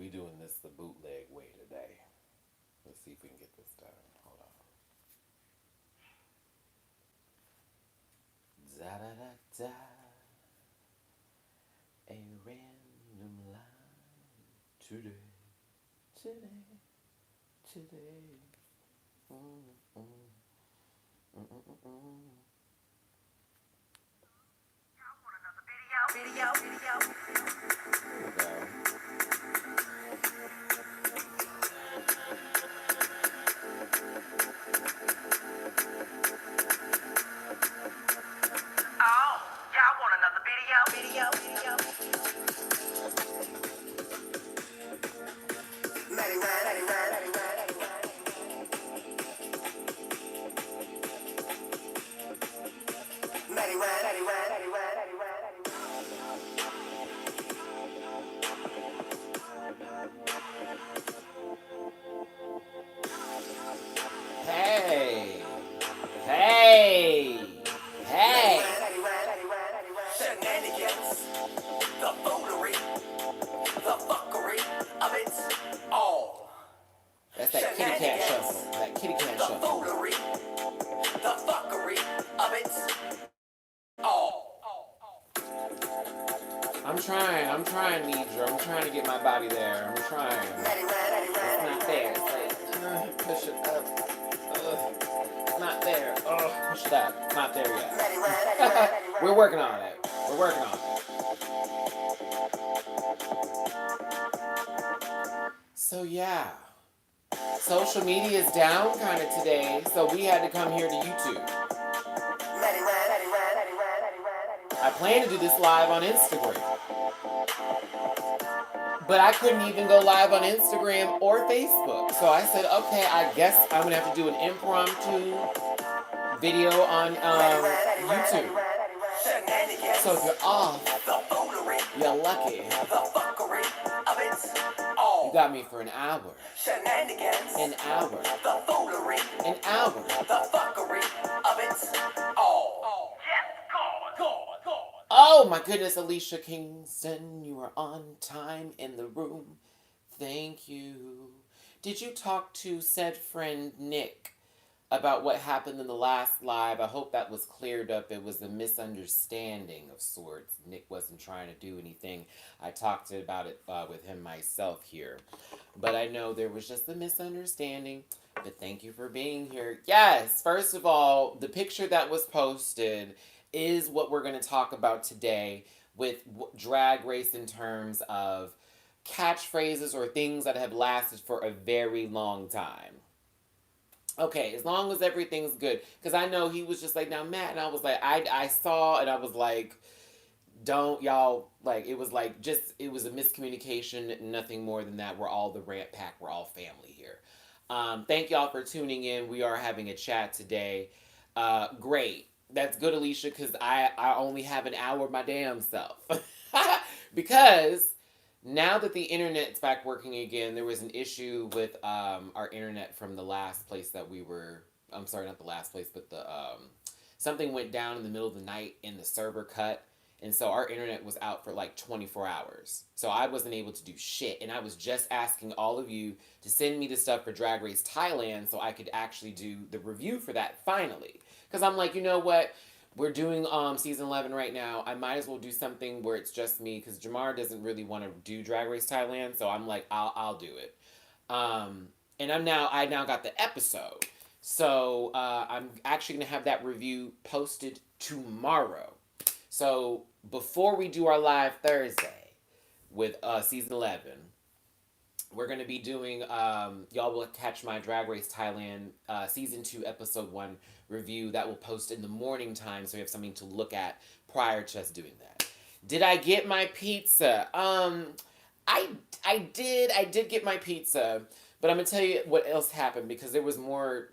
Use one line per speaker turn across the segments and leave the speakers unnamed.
We doing this the bootleg way today. Let's see if we can get this done. Hold on. Da da da da. A random line today, today, today. Mm-mm. Mm-mm-mm. Here we go. Hey, hey, hey.
Shenanigans, the foolery, the fuckery of it all.
That's that kitty cat shuffle. That kitty cat
The
shuffle.
foolery, the fuckery of it all.
I'm trying, Nidra. I'm trying to get my body there. I'm trying. It's not there. It's like, push it up. It's not there. Push it up. It's not there yet. We're working on it. We're working on it. So yeah. Social media is down kind of today, so we had to come here to YouTube. I plan to do this live on Instagram. But I couldn't even go live on Instagram or Facebook. So I said, okay, I guess I'm going to have to do an impromptu video on YouTube. So if you're off, you're lucky. You got me for an hour. An hour. An hour. Oh my goodness, Alicia Kingston, you are on time in the room. Thank you. Did you talk to said friend Nick about what happened in the last live? I hope that was cleared up. It was a misunderstanding of sorts. Nick wasn't trying to do anything. I talked about it with him myself here. But I know there was just a misunderstanding. But thank you for being here. Yes, first of all, the picture that was posted is what we're going to talk about today with Drag Race in terms of catchphrases or things that have lasted for a very long time. Okay, as long as everything's good. Because I know he was just like, now Matt, and I was like, I saw, and I was like, don't y'all, like, it was like, just, it was a miscommunication, nothing more than that. We're all the Rant Pack, we're all family here. Thank y'all for tuning in. We are having a chat today. Great. That's good, Alicia, because I only have an hour of my damn self. Because now that the internet's back working again, there was an issue with our internet from the last place that we were. I'm sorry, not the last place, but the something went down in the middle of the night and the server cut. And so our internet was out for like 24 hours. So I wasn't able to do shit. And I was just asking all of you to send me the stuff for Drag Race Thailand so I could actually do the review for that finally. Because I'm like, you know what? We're doing season 11 right now. I might as well do something where it's just me because Jamar doesn't really want to do Drag Race Thailand. So I'm like, I'll do it. And I now got the episode. So I'm actually going to have that review posted tomorrow. So before we do our live Thursday with season 11, we're going to be doing, y'all will catch my Drag Race Thailand season 2 episode 1 review that will post in the morning time so we have something to look at prior to us doing that. Did I get my pizza? I did get my pizza, but I'm going to tell you what else happened because there was more.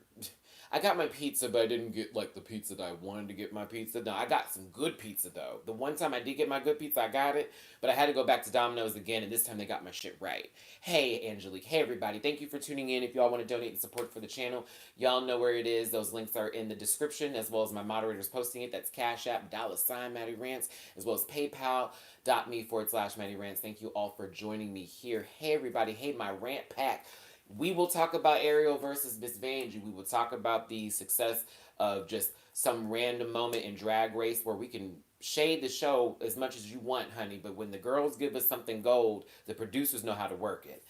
I got my pizza, but I didn't get like the pizza that I wanted to get my pizza. No, I got some good pizza though. The one time I did get my good pizza, I got it, but I had to go back to Domino's again, and this time they got my shit right. Hey, Angelique. Hey, everybody. Thank you for tuning in. If y'all want to donate and support for the channel, y'all know where it is. Those links are in the description, as well as my moderators posting it. That's Cash App, $ Matty Rants, as well as PayPal.me/Matty Rants. Thank you all for joining me here. Hey, everybody. Hey, my rant pack. We will talk about Ariel versus Miss Vanjie. We will talk about the success of just some random moment in Drag Race where we can shade the show as much as you want, honey. But when the girls give us something gold, the producers know how to work it.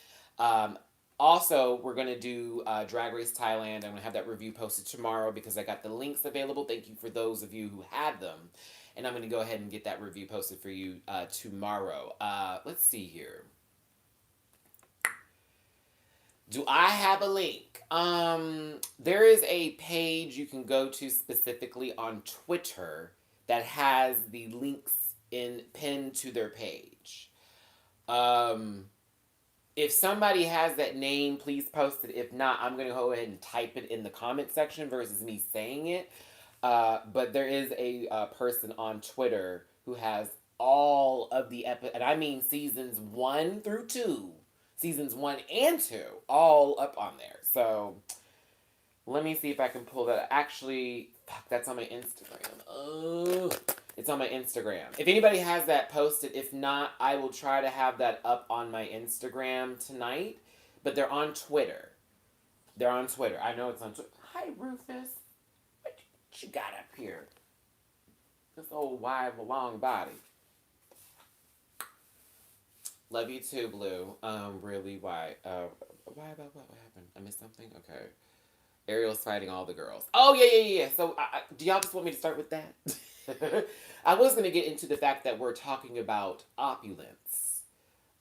Also, we're going to do Drag Race Thailand. I'm going to have that review posted tomorrow because I got the links available. Thank you for those of you who had them. And I'm going to go ahead and get that review posted for you tomorrow. Let's see here. Do I have a link? There is a page you can go to specifically on Twitter that has the links pinned to their page. If somebody has that name, please post it. If not, I'm going to go ahead and type it in the comment section versus me saying it. But there is a person on Twitter who has all of the and I mean seasons 1 through 2. Seasons 1 and 2, all up on there. So, let me see if I can pull that. Actually, fuck, that's on my Instagram. Oh, it's on my Instagram. If anybody has that, post it. If not, I will try to have that up on my Instagram tonight. But they're on Twitter. They're on Twitter. I know it's on Twitter. Hi, Rufus. What you got up here? This old wide, long body. Love you too, Blue. Really, why? Why about what happened? I missed something? Okay. Ariel's fighting all the girls. Oh, yeah. So, do y'all just want me to start with that? I was going to get into the fact that we're talking about opulence.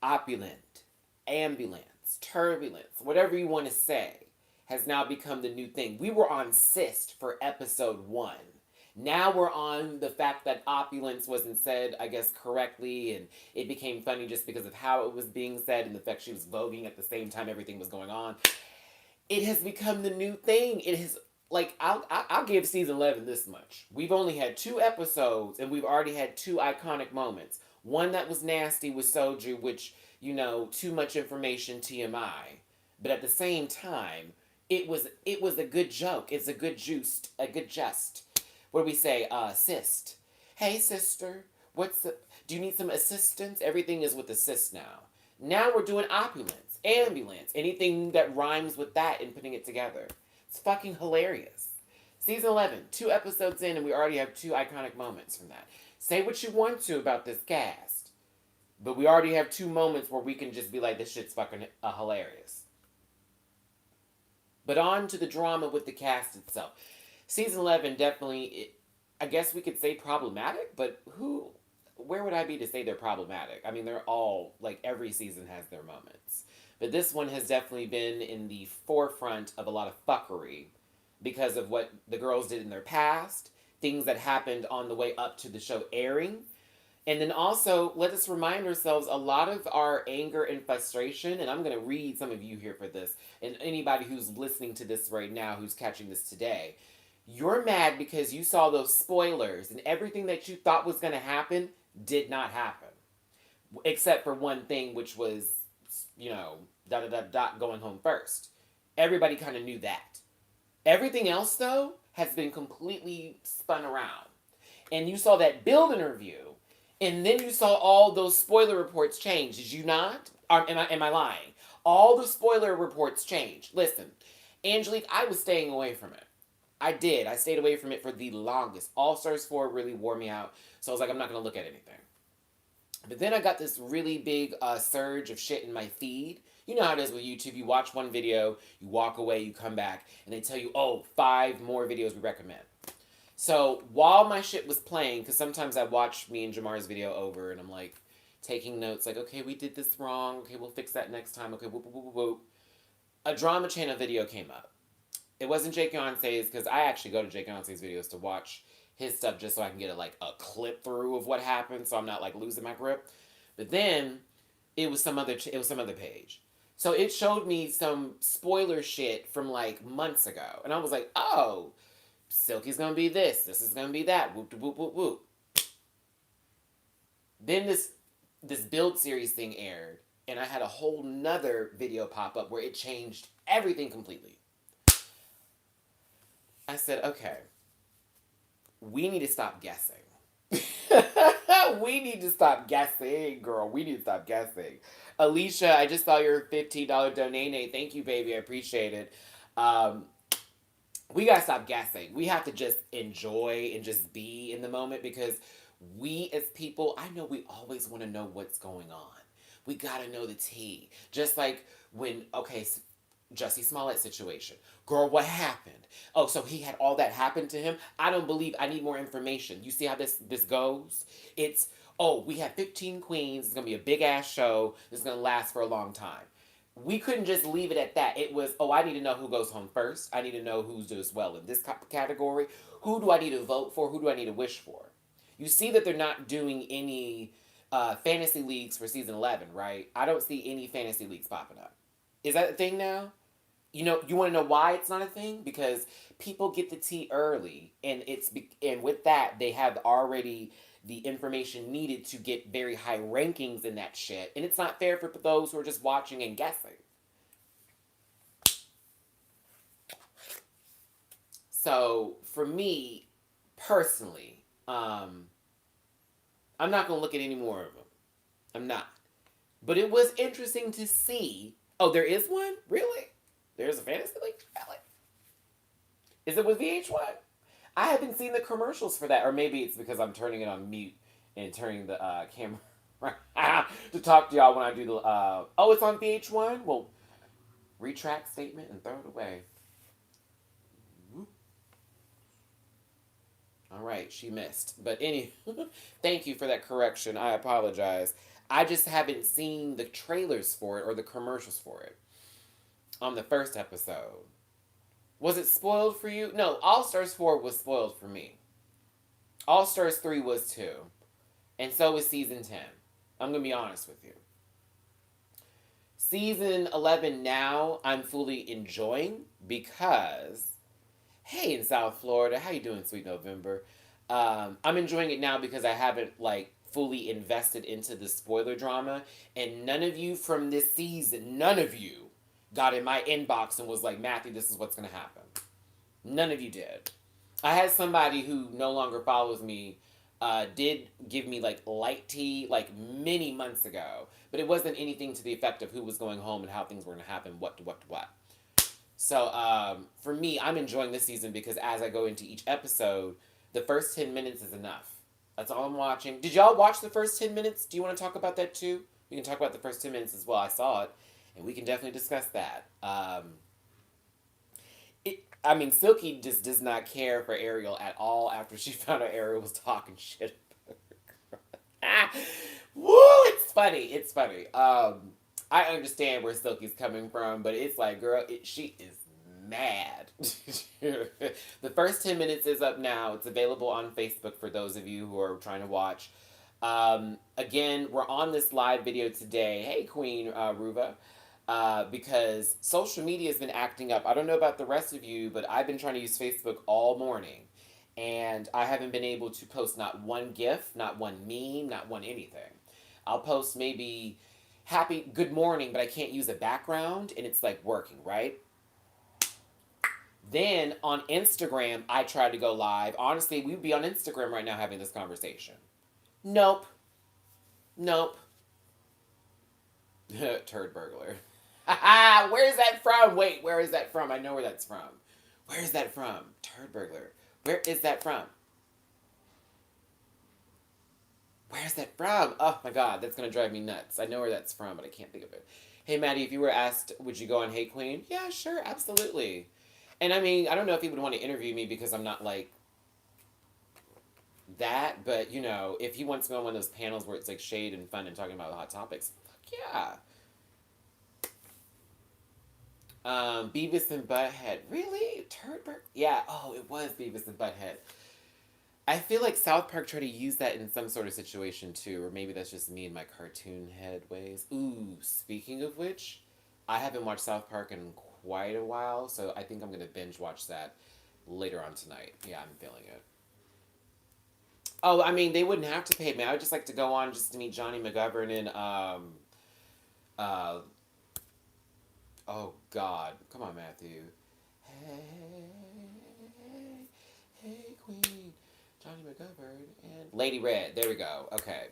Opulent. Ambulance. Turbulence. Whatever you want to say has now become the new thing. We were on cyst for episode 1. Now we're on the fact that opulence wasn't said, I guess, correctly, and it became funny just because of how it was being said and the fact she was voguing at the same time everything was going on. It has become the new thing. It has, like, I'll give season 11 this much. We've only had 2 episodes, and we've already had 2 iconic moments. One that was nasty with Soju, which, you know, too much information, TMI. But at the same time, it was a good joke. It's a good jest. Where we say, cyst. Hey, sister, do you need some assistance? Everything is with assist now. Now we're doing opulence, ambulance, anything that rhymes with that and putting it together. It's fucking hilarious. Season 11, 2 episodes in, and we already have 2 iconic moments from that. Say what you want to about this cast, but we already have 2 moments where we can just be like, this shit's fucking hilarious. But on to the drama with the cast itself. Season 11 definitely, I guess we could say problematic, but where would I be to say they're problematic? I mean, they're all, like, every season has their moments. But this one has definitely been in the forefront of a lot of fuckery because of what the girls did in their past, things that happened on the way up to the show airing. And then also, let us remind ourselves, a lot of our anger and frustration, and I'm going to read some of you here for this, and anybody who's listening to this right now, who's catching this today, you're mad because you saw those spoilers and everything that you thought was going to happen did not happen. Except for one thing, which was, you know, ... going home first. Everybody kind of knew that. Everything else, though, has been completely spun around. And you saw that build interview, and then you saw all those spoiler reports change. Did you not? Am I lying? All the spoiler reports changed. Listen, Angelique, I was staying away from it. I did. I stayed away from it for the longest. All Stars 4 really wore me out. So I was like, I'm not going to look at anything. But then I got this really big surge of shit in my feed. You know how it is with YouTube. You watch one video, you walk away, you come back, and they tell you, 5 more videos we recommend. So while my shit was playing, because sometimes I watch me and Jamar's video over, and I'm like taking notes, like, okay, we did this wrong. Okay, we'll fix that next time. Okay, whoop, whoop, whoop, whoop. A drama channel video came up. It wasn't Jake Yonce's, because I actually go to Jake Yonce's videos to watch his stuff just so I can get a clip through of what happened, so I'm not losing my grip. But then it was some other page. So it showed me some spoiler shit from like months ago. And I was like, oh, Silky's gonna be this is gonna be that. Whoop whoop whoop whoop. Then this build series thing aired, and I had a whole nother video pop up where it changed everything completely. I said, okay, we need to stop guessing. We need to stop guessing, girl. We need to stop guessing. Alicia, I just saw your $15 donate. Thank you, baby. I appreciate it. Um, we gotta stop guessing. We have to just enjoy and just be in the moment because we as people, I know we always want to know what's going on. We gotta know the tea. Just like when, okay, Jussie Smollett situation. Girl, what happened? Oh, so he had all that happen to him? I don't believe. I need more information. You see how this goes? It's, oh, we have 15 queens. It's going to be a big ass show. It's going to last for a long time. We couldn't just leave it at that. It was, oh, I need to know who goes home first. I need to know who does well in this category. Who do I need to vote for? Who do I need to wish for? You see that they're not doing any fantasy leagues for season 11, right? I don't see any fantasy leagues popping up. Is that a thing now? You know, you want to know why it's not a thing? Because people get the tea early, and and with that they have already the information needed to get very high rankings in that shit, and it's not fair for those who are just watching and guessing. So for me personally, I'm not gonna look at any more of them. I'm not. But it was interesting to see. Oh, there is one? Really? There's a fantasy league? Really? Is it with VH1? I haven't seen the commercials for that. Or maybe it's because I'm turning it on mute and turning the camera to talk to y'all when I do the... oh, it's on VH1? Well, retract statement and throw it away. All right, she missed. But thank you for that correction. I apologize. I just haven't seen the trailers for it or the commercials for it on the first episode. Was it spoiled for you? No, All Stars 4 was spoiled for me. All Stars 3 was too. And so was season 10. I'm going to be honest with you. Season 11 now, I'm fully enjoying because, hey, in South Florida, how you doing, sweet November? I'm enjoying it now because I haven't, like, fully invested into the spoiler drama. And none of you from this season, none of you got in my inbox and was like, Matthew, this is what's going to happen. None of you did. I had somebody who no longer follows me did give me like light tea like many months ago, but it wasn't anything to the effect of who was going home and how things were going to happen, what. So for me, I'm enjoying this season because as I go into each episode, the first 10 minutes is enough. That's all I'm watching. Did y'all watch the first 10 minutes? Do you want to talk about that too? We can talk about the first 10 minutes as well. I saw it, and we can definitely discuss that. Silky just does not care for Ariel at all after she found out Ariel was talking shit about her. Woo! It's funny. It's funny. I understand where Silky's coming from, but it's like, girl, she is mad. The first 10 minutes is up now. It's available on Facebook for those of you who are trying to watch. Again, we're on this live video today. Hey, Queen Ruva. Because social media has been acting up. I don't know about the rest of you, but I've been trying to use Facebook all morning. And I haven't been able to post not one GIF, not one meme, not one anything. I'll post maybe happy good morning, but I can't use a background, and it's like working, right? Then on Instagram, I tried to go live. Honestly, we'd be on Instagram right now having this conversation. Nope. Turd burglar. Where is that from? Wait, where is that from? I know where that's from. Where is that from? Turd burglar. Where is that from? Where's that from? Oh my god, that's gonna drive me nuts. I know where that's from, but I can't think of it. Hey Maddie, if you were asked, would you go on Hey Queen? Yeah, sure, absolutely. And I mean, I don't know if he would want to interview me because I'm not like that, but you know, if he wants to go on one of those panels where it's like shade and fun and talking about hot topics, fuck yeah. Beavis and Butthead. Really? Turdberg? Yeah, oh, it was Beavis and Butthead. I feel like South Park tried to use that in some sort of situation too, or maybe that's just me and my cartoon head ways. Ooh, speaking of which, I haven't watched South Park in quite a while, so I think I'm gonna binge watch that later on tonight. Yeah, I'm feeling it. Oh, I mean, they wouldn't have to pay me. I would just like to go on just to meet Johnny McGovern and uh, oh God, come on, Matthew. Hey, hey, Queen, Johnny McGovern and Lady Red. There we go. Okay.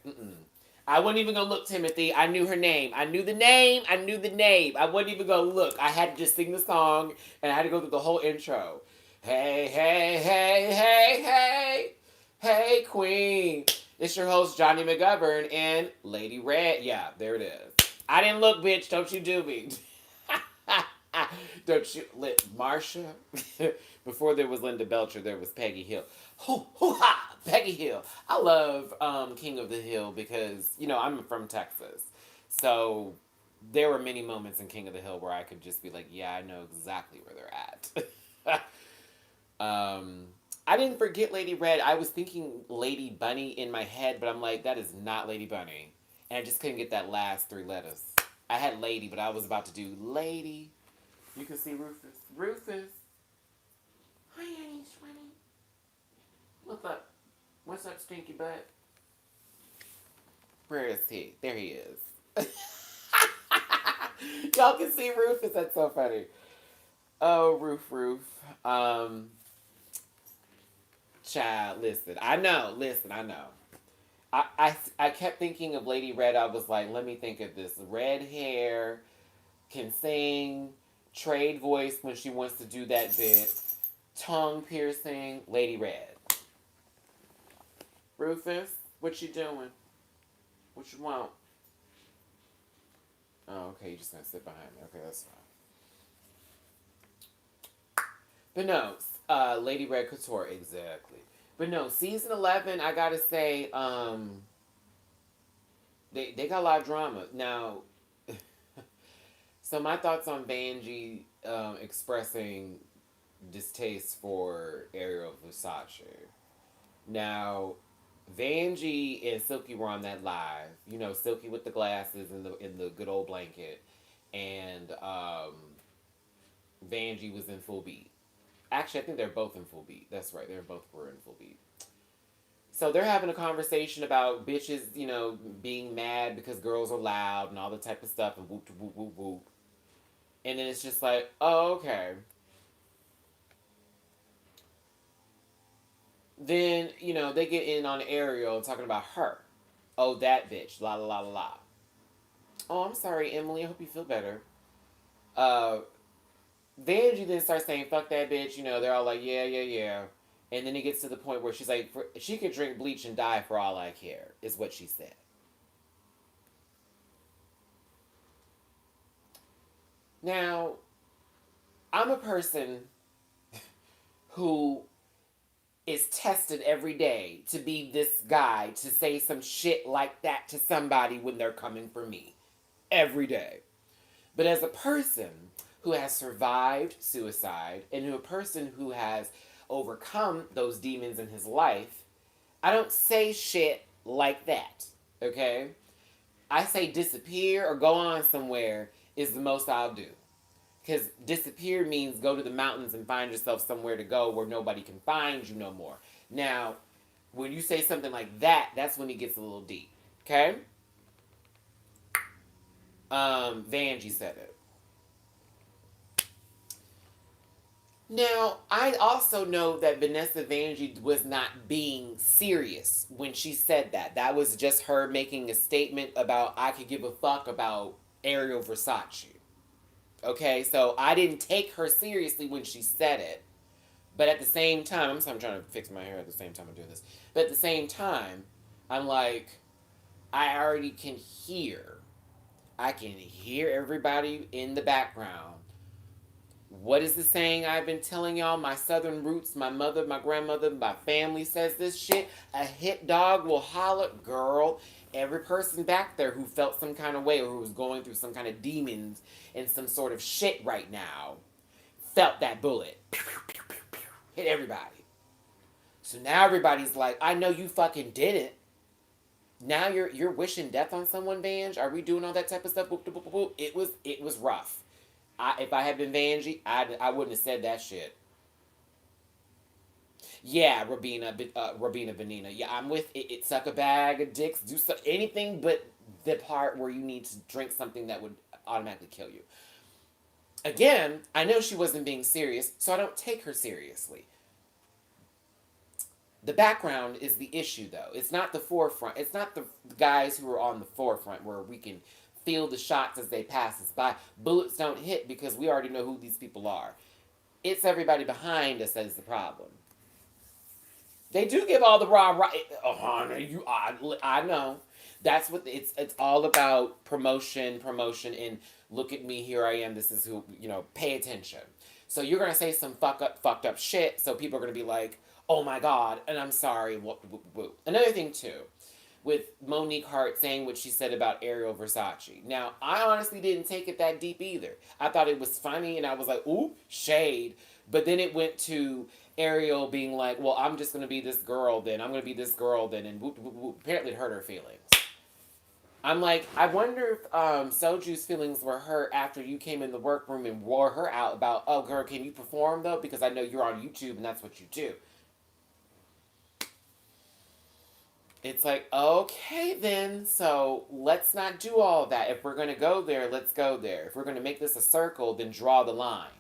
I wasn't even gonna look, Timothy. I knew her name. I knew the name. I knew the name. I wasn't even gonna look. I had to just sing the song, and I had to go through the whole intro. Hey, hey, hey, hey, hey, hey, Queen. It's your host Johnny McGovern and Lady Red. Yeah, there it is. I didn't look, bitch. Don't you do me. Don't you, Marsha? Before there was Linda Belcher, there was Peggy Hill. Hoo, hoo, ha! Peggy Hill. I love King of the Hill because, I'm from Texas. So there were many moments in King of the Hill where I could just be like, yeah, I know exactly where they're at. I didn't forget Lady Red. I was thinking Lady Bunny in my head, but I'm like, that is not Lady Bunny. And I just couldn't get that last three letters. I had Lady, but I was about to do Lady. You can see Rufus. Rufus. Hi, honey, sweetie. What's up? What's up, stinky butt? Where is he? There he is. Y'all can see Rufus. That's so funny. Oh, Roof. Child, listen. I know. I kept thinking of Lady Red. I was like, let me think of this. Red hair, can sing, trade voice when she wants to do that bit, tongue piercing, Lady Red. Rufus, what you doing? What you want? Oh, okay, you're just gonna sit behind me. Okay, that's fine. But no, Lady Red Couture, exactly. But no, season 11, I gotta say, they got a lot of drama. Now, so my thoughts on Vanjie expressing distaste for Ariel Versace. Now, Vanjie and Silky were on that live. Silky with the glasses and the good old blanket, and Vanjie was in full beat. Actually, I think they're both in full beat. That's right, they both were in full beat. So they're having a conversation about bitches, being mad because girls are loud and all the type of stuff and whoop whoop whoop whoop. And then it's just like, oh, okay. Then, they get in on Ariel talking about her. Oh, that bitch. La la la la la. Oh, I'm sorry, Emily. I hope you feel better. Uh, Vanjie then starts saying, fuck that bitch. They're all like, yeah, yeah, yeah. And then it gets to the point where she's like, she could drink bleach and die for all I care, is what she said. Now, I'm a person who is tested every day to be this guy to say some shit like that to somebody when they're coming for me. Every day. But as a person who has survived suicide and a person who has overcome those demons in his life, I don't say shit like that. Okay? I say disappear or go on somewhere is the most I'll do. Because disappear means go to the mountains and find yourself somewhere to go where nobody can find you no more. Now, when you say something like that, that's when it gets a little deep. Okay? Vanjie said it. Now, I also know that Vanessa Vanjie was not being serious when she said that. That was just her making a statement about I could give a fuck about Ariel Versace. Okay, so I didn't take her seriously when she said it. But at the same time, I'm trying to fix my hair at the same time I'm doing this. But at the same time, I'm like, I already can hear. I can hear everybody in the background. What is the saying I've been telling y'all? My southern roots, my mother, my grandmother, my family says this shit. A hit dog will holler. Girl, every person back there who felt some kind of way or who was going through some kind of demons and some sort of shit right now felt that bullet. Hit everybody. So now everybody's like, I know you fucking didn't. Now you're wishing death on someone, Vange? Are we doing all that type of stuff? Boop, boop, boop, boop. It was rough. If I had been Vanjie, I wouldn't have said that shit. Yeah, Rabina Vanina. Yeah, I'm with it. It suck a bag of dicks, do anything but the part where you need to drink something that would automatically kill you. Again, I know she wasn't being serious, so I don't take her seriously. The background is the issue, though. It's not the forefront. It's not the guys who are on the forefront where we can feel the shots as they pass us by. Bullets don't hit because we already know who these people are. It's everybody behind us that is the problem. They do give all the raw right. Oh, honey, I know. That's what it's all about. Promotion, and look at me, here I am. This is who, pay attention. So you're gonna say some fucked up shit. So people are gonna be like, oh my god, and I'm sorry. Another thing too, with Monique Hart saying what she said about Ariel Versace. Now, I honestly didn't take it that deep either. I thought it was funny, and I was like, ooh, shade. But then it went to Ariel being like, well, I'm just going to be this girl then. I'm going to be this girl then. And whoop, whoop, whoop. Apparently it hurt her feelings. I'm like, I wonder if Soju's feelings were hurt after you came in the workroom and wore her out about, oh, girl, can you perform, though? Because I know you're on YouTube and that's what you do. It's like, okay, then. So let's not do all that. If we're going to go there, let's go there. If we're going to make this a circle, then draw the lines.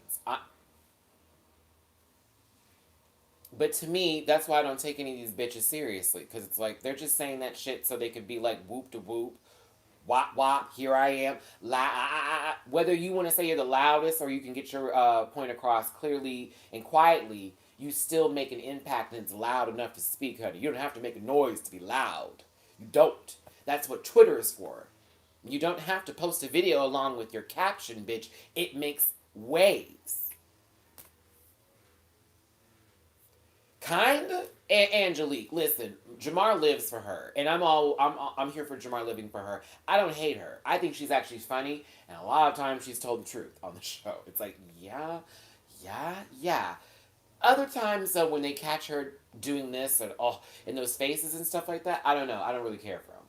But to me, that's why I don't take any of these bitches seriously. Because it's like, they're just saying that shit so they could be like, whoop to whoop. Wop wop, here I am. Whether you want to say you're the loudest or you can get your point across clearly and quietly, you still make an impact and it's loud enough to speak, honey. You don't have to make a noise to be loud. You don't. That's what Twitter is for. You don't have to post a video along with your caption, bitch. It makes waves. Kinda. Angelique, listen, Jamar lives for her, and I'm here for Jamar living for her. I don't hate her. I think she's actually funny, and a lot of times she's told the truth on the show. It's like, yeah. Other times, though, when they catch her doing this and those faces and stuff like that, I don't know. I don't really care for them.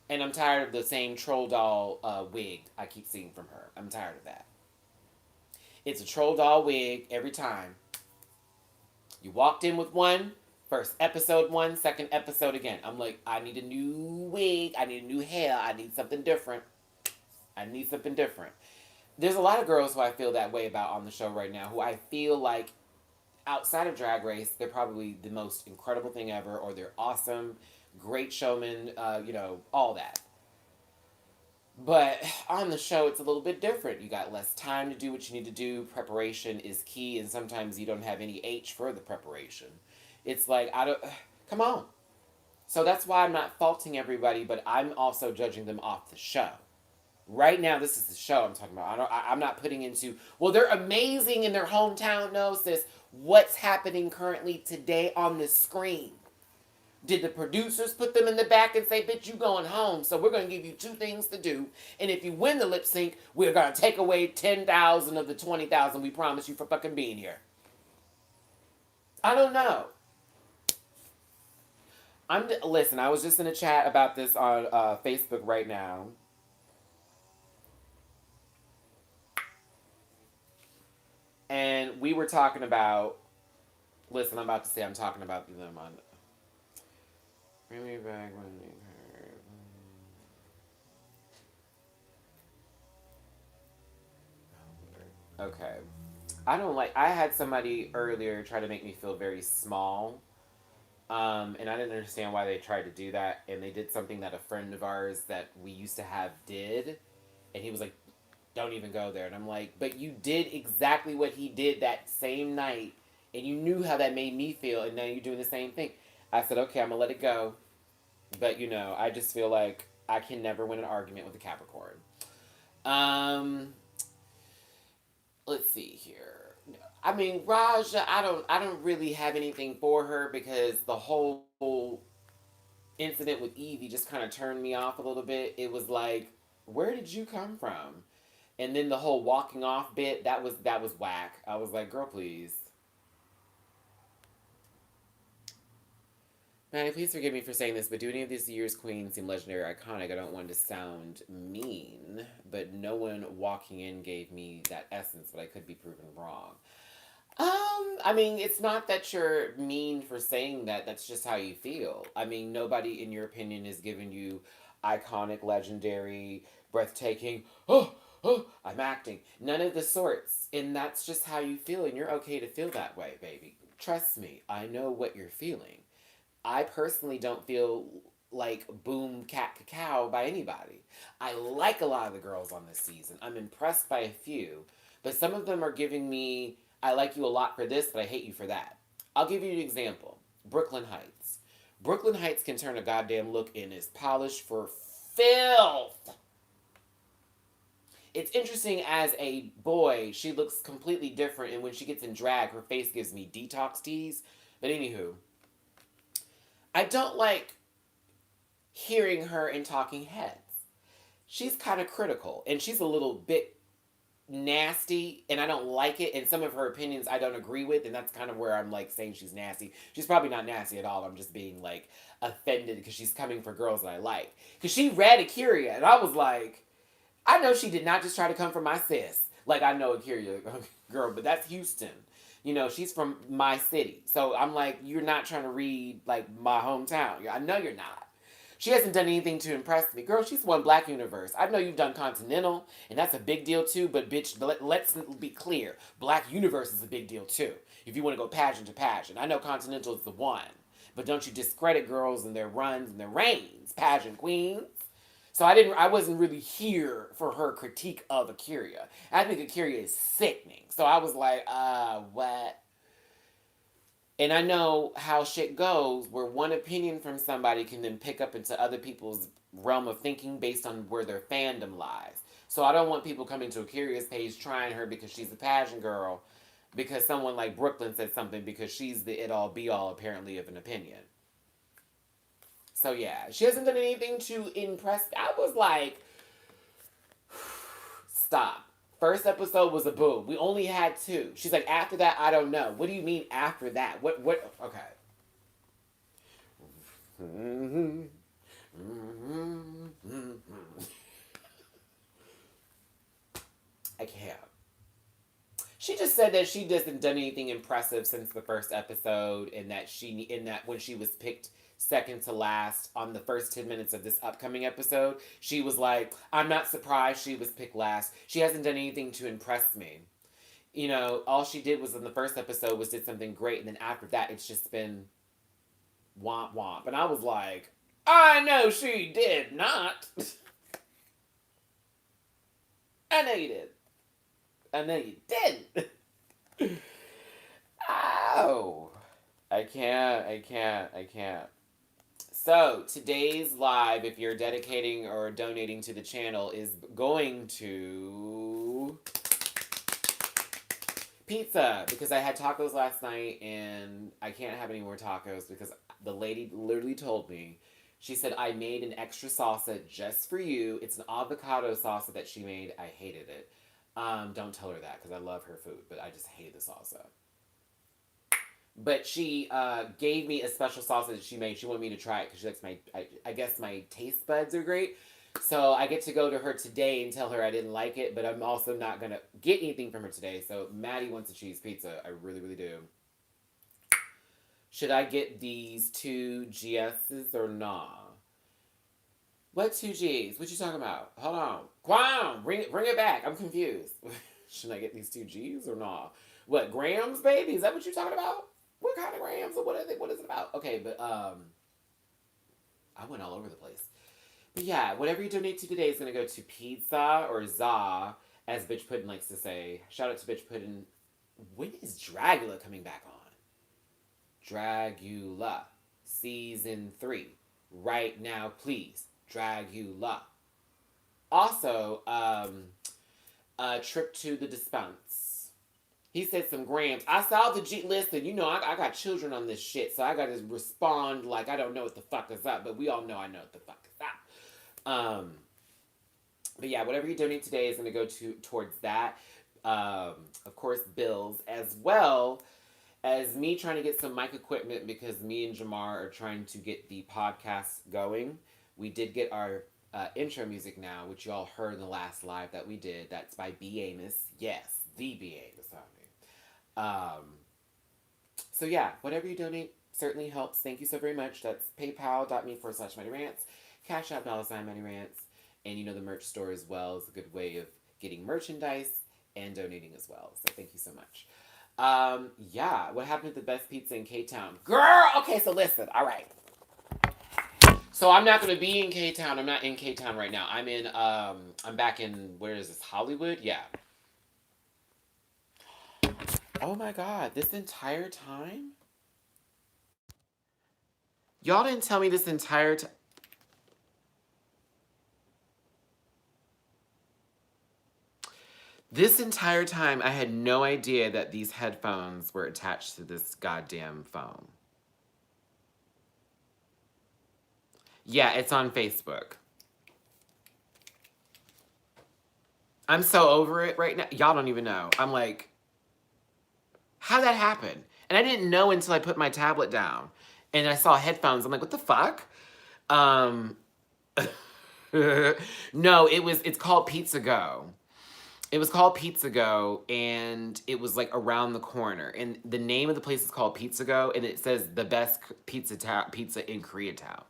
And I'm tired of the same troll doll wig I keep seeing from her. I'm tired of that. It's a troll doll wig every time. You walked in with one, first episode one, second episode again. I'm like, I need a new wig. I need a new hair. I need something different. There's a lot of girls who I feel that way about on the show right now, who I feel like outside of Drag Race, they're probably the most incredible thing ever, or they're awesome, great showmen, all that. But on the show, it's a little bit different. You got less time to do what you need to do. Preparation is key, and sometimes you don't have any H for the preparation. It's like, come on. So that's why I'm not faulting everybody, but I'm also judging them off the show. Right now, this is the show I'm talking about. I'm not putting into, well, they're amazing in their hometown. No, sis, what's happening currently today on the screen? Did the producers put them in the back and say, bitch, you going home, so we're going to give you 2 things to do, and if you win the lip sync, we're going to take away 10,000 of the 20,000 we promised you for fucking being here? I don't know. Listen, I was just in a chat about this on Facebook right now. And we were talking about, listen, I'm talking about them on, bring me back when you heard. Okay. I had somebody earlier try to make me feel very small. And I didn't understand why they tried to do that. And they did something that a friend of ours that we used to have did. And he was like, don't even go there. And I'm like, but you did exactly what he did that same night. And you knew how that made me feel. And now you're doing the same thing. I said, okay, I'm going to let it go. But, I just feel like I can never win an argument with a Capricorn. Let's see here. I mean, Raja, I don't really have anything for her because the whole incident with Evie just kind of turned me off a little bit. It was like, where did you come from? And then the whole walking off bit, that was whack. I was like, girl, please. Maddie, please forgive me for saying this, but do any of this year's queens seem legendary or iconic? I don't want to sound mean, but no one walking in gave me that essence, but I could be proven wrong. I mean, it's not that you're mean for saying that. That's just how you feel. I mean, nobody, in your opinion, is giving you iconic, legendary, breathtaking, I'm acting. None of the sorts. And that's just how you feel, and you're okay to feel that way, baby. Trust me, I know what you're feeling. I personally don't feel like boom cat cacao by anybody. I like a lot of the girls on this season. I'm impressed by a few, but some of them are giving me I like you a lot for this, but I hate you for that. I'll give you an example. Brooklyn Heights. Brooklyn Heights can turn a goddamn look and is polished for filth. It's interesting as a boy, she looks completely different, and when she gets in drag, her face gives me detox tease. But anywho, I don't like hearing her in Talking Heads. She's kind of critical, and she's a little bit nasty, and I don't like it, and some of her opinions I don't agree with, and that's kind of where I'm like saying she's nasty. She's probably not nasty at all. I'm just being like offended because she's coming for girls that I like. Because she read Akira, and I was like, I know she did not just try to come for my sis. Like, I know Akira girl, but that's Houston. You know, she's from my city. So I'm like, you're not trying to read like my hometown. I know you're not. She hasn't done anything to impress me. Girl, she's won Black Universe. I know you've done Continental, and that's a big deal too, but bitch, let's be clear. Black Universe is a big deal too, if you want to go pageant to pageant. I know Continental is the one, but don't you discredit girls and their runs and their reigns, pageant queens. So I wasn't really here for her critique of Akira. I think Akira is sickening. So I was like, what? And I know how shit goes, where one opinion from somebody can then pick up into other people's realm of thinking based on where their fandom lies. So I don't want people coming to Akira's page trying her because she's a pageant girl, because someone like Brooklyn said something because she's the it all be all apparently of an opinion. So yeah, she hasn't done anything to impress. I was like, stop. First episode was a boom. We only had 2. She's like, after that, I don't know. What do you mean after that? What, okay. I can't. She just said that she hasn't done anything impressive since the first episode, and that when she was picked second to last on the first 10 minutes of this upcoming episode, she was like, I'm not surprised she was picked last. She hasn't done anything to impress me. You know, all she did was in the first episode was did something great, and then after that, it's just been womp womp. And I was like, I know she did not. I know you did. I know you didn't. Ow. I can't. So, today's live, if you're dedicating or donating to the channel, is going to pizza, because I had tacos last night and I can't have any more tacos because the lady literally told me, she said, I made an extra salsa just for you. It's an avocado salsa that she made. I hated it. Don't tell her that because I love her food, but I just hated the salsa. But she gave me a special salsa that she made. She wanted me to try it because she likes I guess my taste buds are great. So I get to go to her today and tell her I didn't like it, but I'm also not going to get anything from her today. So Maddie wants a cheese pizza. I really, really do. Should I get these 2 GS's or nah? What 2 G's? What you talking about? Hold on. Quam! Bring it back. I'm confused. Should I get these 2 G's or nah? What, grams, baby? Is that what you're talking about? What kind of grams? Or what are they? What is it about? Okay, but I went all over the place. But yeah, whatever you donate to today is going to go to pizza or za, as Bitch Puddin likes to say. Shout out to Bitch Puddin. When is Dragula coming back on? Dragula. Season 3. Right now, please. Dragula. Also, a trip to the dispense. He said some grams. I saw the listen, you know, I got children on this shit, so I got to respond like I don't know what the fuck is up, but we all know I know what the fuck is up. But yeah, whatever you donate today is going to go towards that. Of course, bills as well. as me trying to get some mic equipment because me and Jamar are trying to get the podcast going. We did get our intro music now, which y'all heard in the last live that we did. That's by B. Amos. Yes, the B. Amos on me. So yeah, whatever you donate certainly helps. Thank you so very much. That's paypal.me/Matty Rants, Cash App $Matty Rants, and you know the merch store as well is a good way of getting merchandise and donating as well. So thank you so much. Yeah, what happened to the best pizza in K-Town? Girl, okay, so listen, all right. So I'm not going to be in K-Town. I'm not in K-Town right now. I'm back in, where is this, Hollywood? Yeah. Oh my God, this entire time? Y'all didn't tell me this entire time. This entire time, I had no idea that these headphones were attached to this goddamn phone. Yeah, it's on Facebook. I'm so over it right now. Y'all don't even know. I'm like, how'd that happen? And I didn't know until I put my tablet down. And I saw headphones. I'm like, what the fuck? No, it's called Pizza Go. It was called Pizza Go, and it was like around the corner. And the name of the place is called Pizza Go, and it says the best pizza in Koreatown.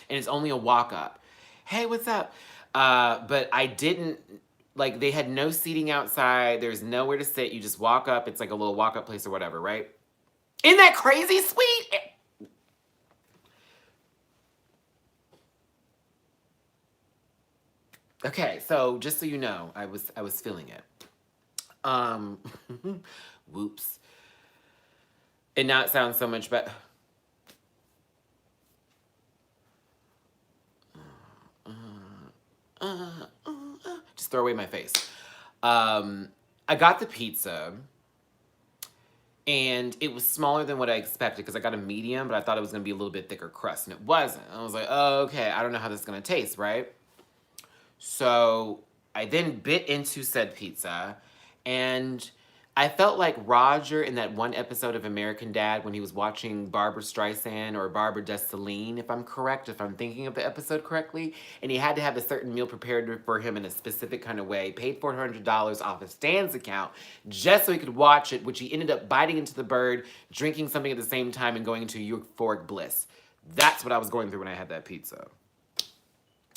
And it's only a walk up. Hey, what's up? But I didn't, like, they had no seating outside. There's nowhere to sit. You just walk up. It's like a little walk up place or whatever, right? Isn't that crazy sweet? Okay, so just so you know, I was feeling it. Whoops. And now it sounds so much better. Just throw away my face. I got the pizza, and it was smaller than what I expected because I got a medium, but I thought it was gonna be a little bit thicker crust, and it wasn't. I was like, oh, okay, I don't know how this is gonna taste, right? So I then bit into said pizza, and I felt like Roger in that one episode of American Dad when he was watching Barbara Streisand or Barbara Dessalines, if I'm correct, if I'm thinking of the episode correctly, and he had to have a certain meal prepared for him in a specific kind of way, paid $400 off of Stan's account just so he could watch it, which he ended up biting into the bird, drinking something at the same time, and going into euphoric bliss. That's what I was going through when I had that pizza.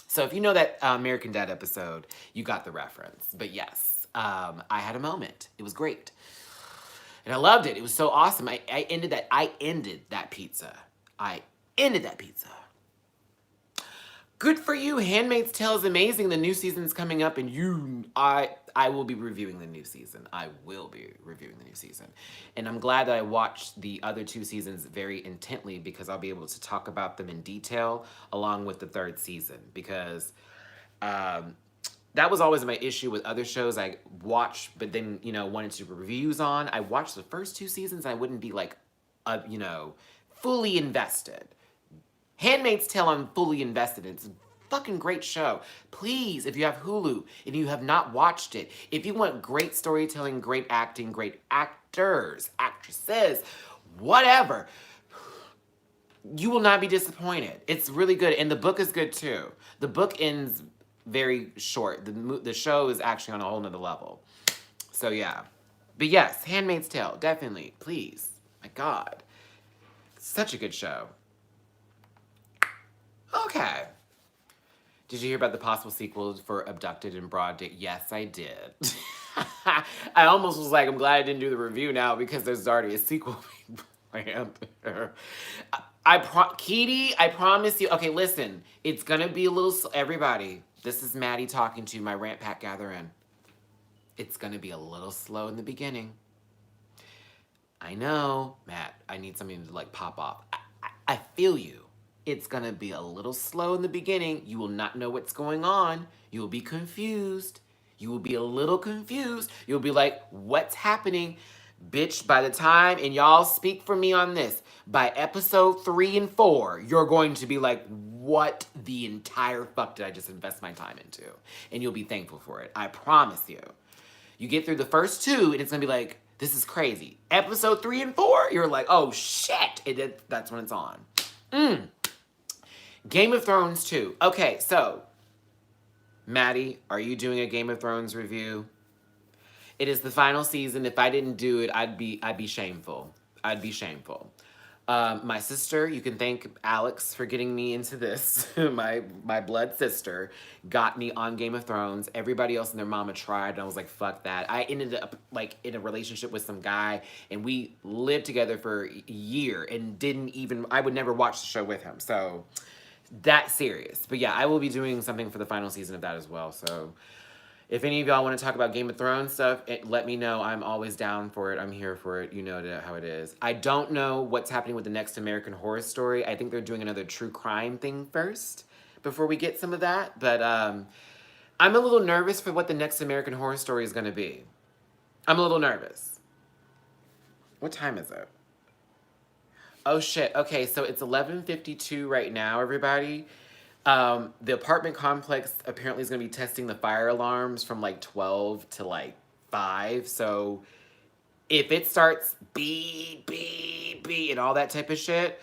So if you know that American Dad episode, you got the reference. But yes, I had a moment. It was great. And I loved it. It was so awesome. I ended that pizza. I ended that pizza. Good for you. Handmaid's Tale is amazing. The new season's coming up, and I will be reviewing the new season. I will be reviewing the new season. And I'm glad that I watched the other two seasons very intently because I'll be able to talk about them in detail along with the third season. Because that was always my issue with other shows I watched, but then, wanted to do reviews on. I watched the first two seasons, and I wouldn't be like, fully invested. Handmaid's Tale, I'm fully invested in. It's a fucking great show. Please, if you have Hulu and you have not watched it, if you want great storytelling, great acting, great actors, actresses, whatever, you will not be disappointed. It's really good, and the book is good too. The book ends very short. The show is actually on a whole nother level. So yeah. But yes, Handmaid's Tale, definitely. Please. My God. Such a good show. Okay. Did you hear about the possible sequels for Abducted in Broad Day? Yes, I did. I almost was like, I'm glad I didn't do the review now because there's already a sequel planned. Keedy, I promise you. Okay, listen. It's gonna be a little... Everybody, this is Matty talking to you, my Rant Pack gathering. It's gonna be a little slow in the beginning. I know, Matt, I need something to, like, pop off. I feel you. It's gonna be a little slow in the beginning. You will not know what's going on. You will be confused. You will be a little confused. You'll be like, what's happening? Bitch, by the time, and y'all speak for me on this, by episode 3 and 4, you're going to be like, what the entire fuck did I just invest my time into? And you'll be thankful for it. I promise you. You get through the first two, and it's gonna be like, This is crazy. Episode 3 and 4, you're like, oh shit. That's when it's on. Game of Thrones 2. Okay, so, Maddie, are you doing a Game of Thrones review? It is the final season. If I didn't do it, I'd be shameful. I'd be shameful. My sister, you can thank Alex for getting me into this. my blood sister got me on Game of Thrones. Everybody else and their mama tried, and I was like, fuck that. I ended up like in a relationship with some guy, and we lived together for a year and I would never watch the show with him. So that's serious. But yeah, I will be doing something for the final season of that as well. So if any of y'all want to talk about Game of Thrones stuff, let me know. I'm always down for it. I'm here for it. You know how it is. I don't know what's happening with the next American Horror Story. I think they're doing another true crime thing first before we get some of that. But I'm a little nervous for what the next American Horror Story is going to be. I'm a little nervous. What time is it? Oh, shit. Okay, so it's 11:52 right now, everybody. The apartment complex apparently is going to be testing the fire alarms from like 12 to like 5. So if it starts beep, beep, beep, and all that type of shit,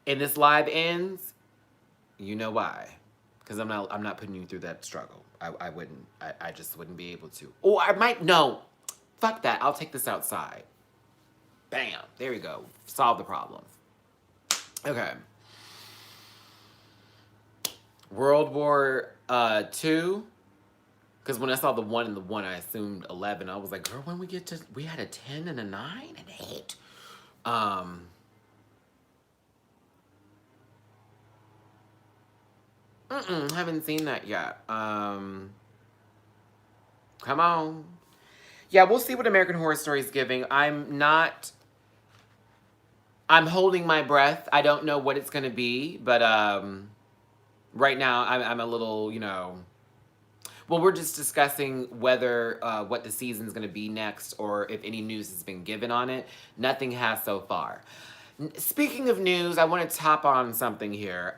and this live ends, you know why. Because I'm not putting you through that struggle. I wouldn't. I just wouldn't be able to. Or I might, no. Fuck that. I'll take this outside. Bam. There we go. Solve the problem. Okay. World War II, because when I saw the 1 and the 1, I assumed 11. I was like, girl, when we had a 10 and a 9 and 8. Haven't seen that yet. Come on. Yeah, we'll see what American Horror Story is giving. I'm holding my breath. I don't know what it's going to be, but right now, I'm a little, well, we're just discussing whether what the season's going to be next or if any news has been given on it. Nothing has so far. Speaking of news, I want to top on something here.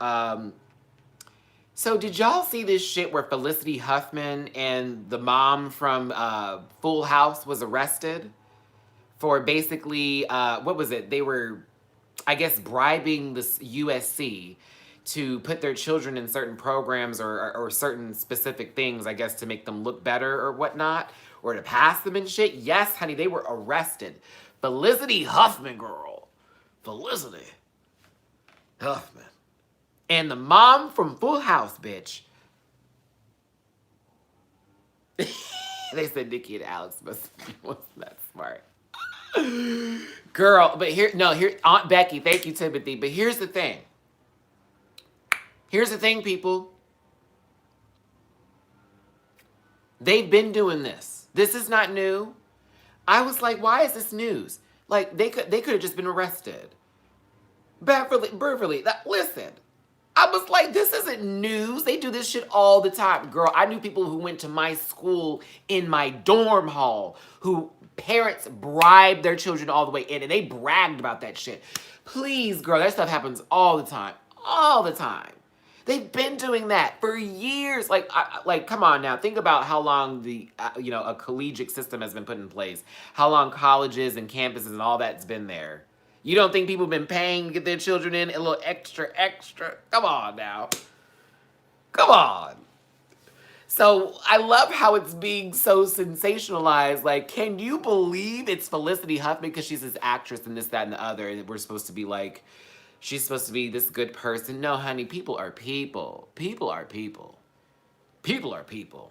So did y'all see this shit where Felicity Huffman and the mom from Full House was arrested for basically, what was it? They were, I guess, bribing the USC to put their children in certain programs or certain specific things, I guess, to make them look better or whatnot, or to pass them and shit. Yes, honey, they were arrested. Felicity Huffman, girl. Felicity Huffman. And the mom from Full House, bitch. They said Nikki and Alex must be that smart. Girl, but here, Aunt Becky, thank you, Timothy. But here's the thing. Here's the thing, people. They've been doing this. This is not new. I was like, why is this news? Like, they could have just been arrested. Beverly, listen. I was like, this isn't news. They do this shit all the time. Girl, I knew people who went to my school in my dorm hall who parents bribed their children all the way in, and they bragged about that shit. Please, girl, that stuff happens all the time. All the time. They've been doing that for years. Like, come on now. Think about how long a collegiate system has been put in place. How long colleges and campuses and all that's been there. You don't think people have been paying to get their children in a little extra? Come on now. Come on. So I love how it's being so sensationalized. Like, can you believe it's Felicity Huffman because she's this actress and this, that, and the other, and we're supposed to be like, she's supposed to be this good person? No, honey, people are people. People are people. People are people.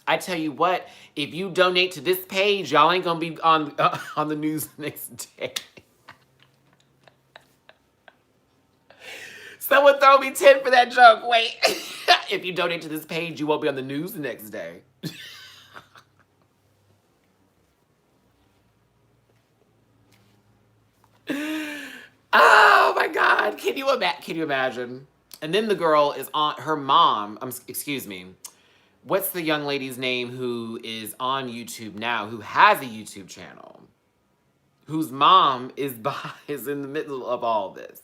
I tell you what, if you donate to this page, y'all ain't gonna be on the news the next day. Someone throw me 10 for that joke. Wait. If you donate to this page, you won't be on the news the next day. Oh my God. Can you imagine? And then the girl is on her mom. Excuse me. What's the young lady's name who is on YouTube now, who has a YouTube channel, whose mom is in the middle of all this?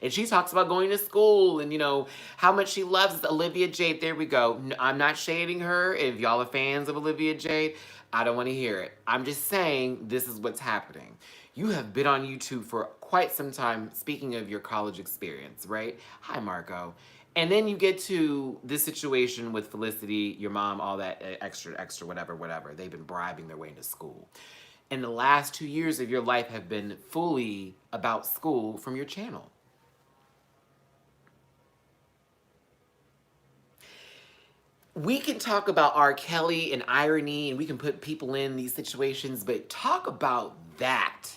And she talks about going to school and, you know, how much she loves Olivia Jade. There we go. I'm not shading her. If y'all are fans of Olivia Jade, I don't want to hear it. I'm just saying this is what's happening. You have been on YouTube for quite some time, speaking of your college experience, right? Hi, Marco. And then you get to this situation with Felicity, your mom, all that extra, whatever. They've been bribing their way into school. And the last 2 years of your life have been fully about school from your channel. We can talk about R. Kelly and irony, and we can put people in these situations, but talk about that.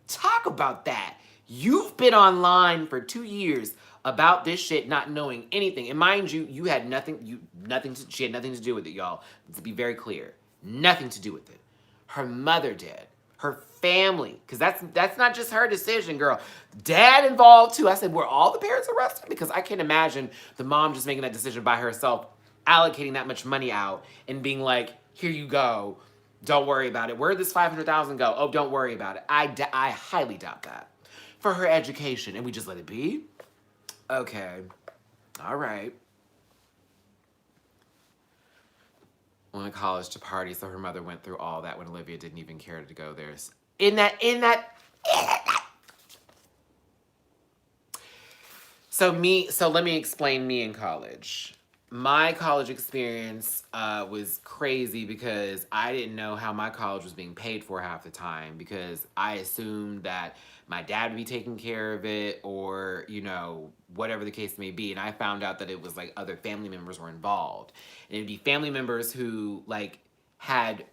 Talk about that. You've been online for 2 years about this shit, not knowing anything. And mind you, she had nothing to do with it, y'all. To be very clear. Nothing to do with it. Her mother did. Her family. Because that's not just her decision, girl. Dad involved too. I said, were all the parents arrested? Because I can't imagine the mom just making that decision by herself, allocating that much money out and being like, here you go. Don't worry about it. Where'd this $500,000 go? Oh, don't worry about it. I highly doubt that. For her education. And we just let it be? Okay. All right. Went to college to party, so her mother went through all that when Olivia didn't even care to go there. In that. So let me explain me in college. My college experience was crazy because I didn't know how my college was being paid for half the time, because I assumed that my dad would be taking care of it, or, you know, whatever the case may be. And I found out that it was like other family members were involved. And it'd be family members who like had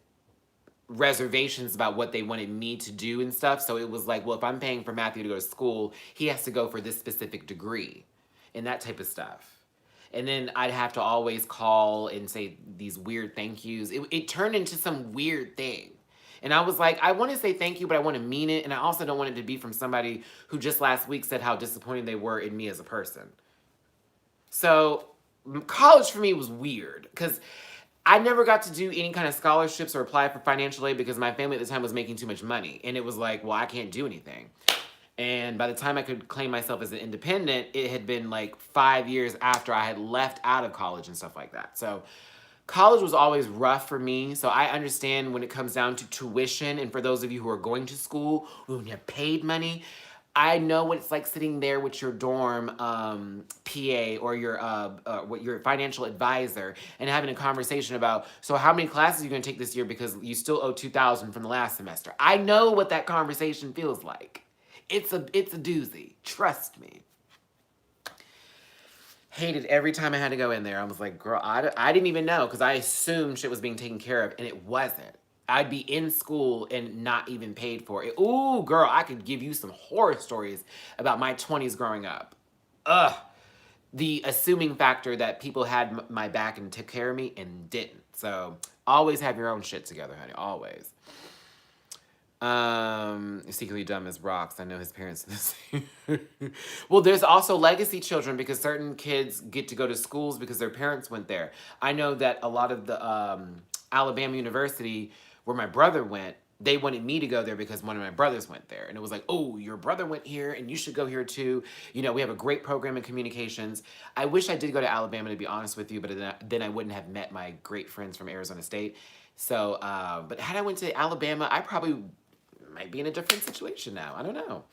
reservations about what they wanted me to do and stuff. So it was like, well, if I'm paying for Matthew to go to school, he has to go for this specific degree and that type of stuff. And then I'd have to always call and say these weird thank yous. It turned into some weird thing. And I was like, I want to say thank you, but I want to mean it. And I also don't want it to be from somebody who just last week said how disappointed they were in me as a person. So college for me was weird because I never got to do any kind of scholarships or apply for financial aid because my family at the time was making too much money. And it was like, well, I can't do anything. And by the time I could claim myself as an independent, it had been like 5 years after I had left out of college and stuff like that. So college was always rough for me. So I understand when it comes down to tuition. And for those of you who are going to school, who have paid money, I know what it's like sitting there with your dorm PA or your financial advisor and having a conversation about, so how many classes are you going to take this year because you still owe $2,000 from the last semester. I know what that conversation feels like. It's a doozy. Trust me. Hated every time I had to go in there. I was like, girl, I didn't even know because I assumed shit was being taken care of, and it wasn't. I'd be in school and not even paid for it. Ooh, girl, I could give you some horror stories about my 20s growing up. Ugh. The assuming factor that people had my back and took care of me and didn't. So always have your own shit together, honey. Always. Secretly dumb as rocks. I know his parents. Well, there's also legacy children because certain kids get to go to schools because their parents went there. I know that a lot of the Alabama University, where my brother went, they wanted me to go there because one of my brothers went there. And it was like, oh, your brother went here and you should go here too. You know, we have a great program in communications. I wish I did go to Alabama, to be honest with you, but then I wouldn't have met my great friends from Arizona State. So, but had I went to Alabama, I probably might be in a different situation now. I don't know.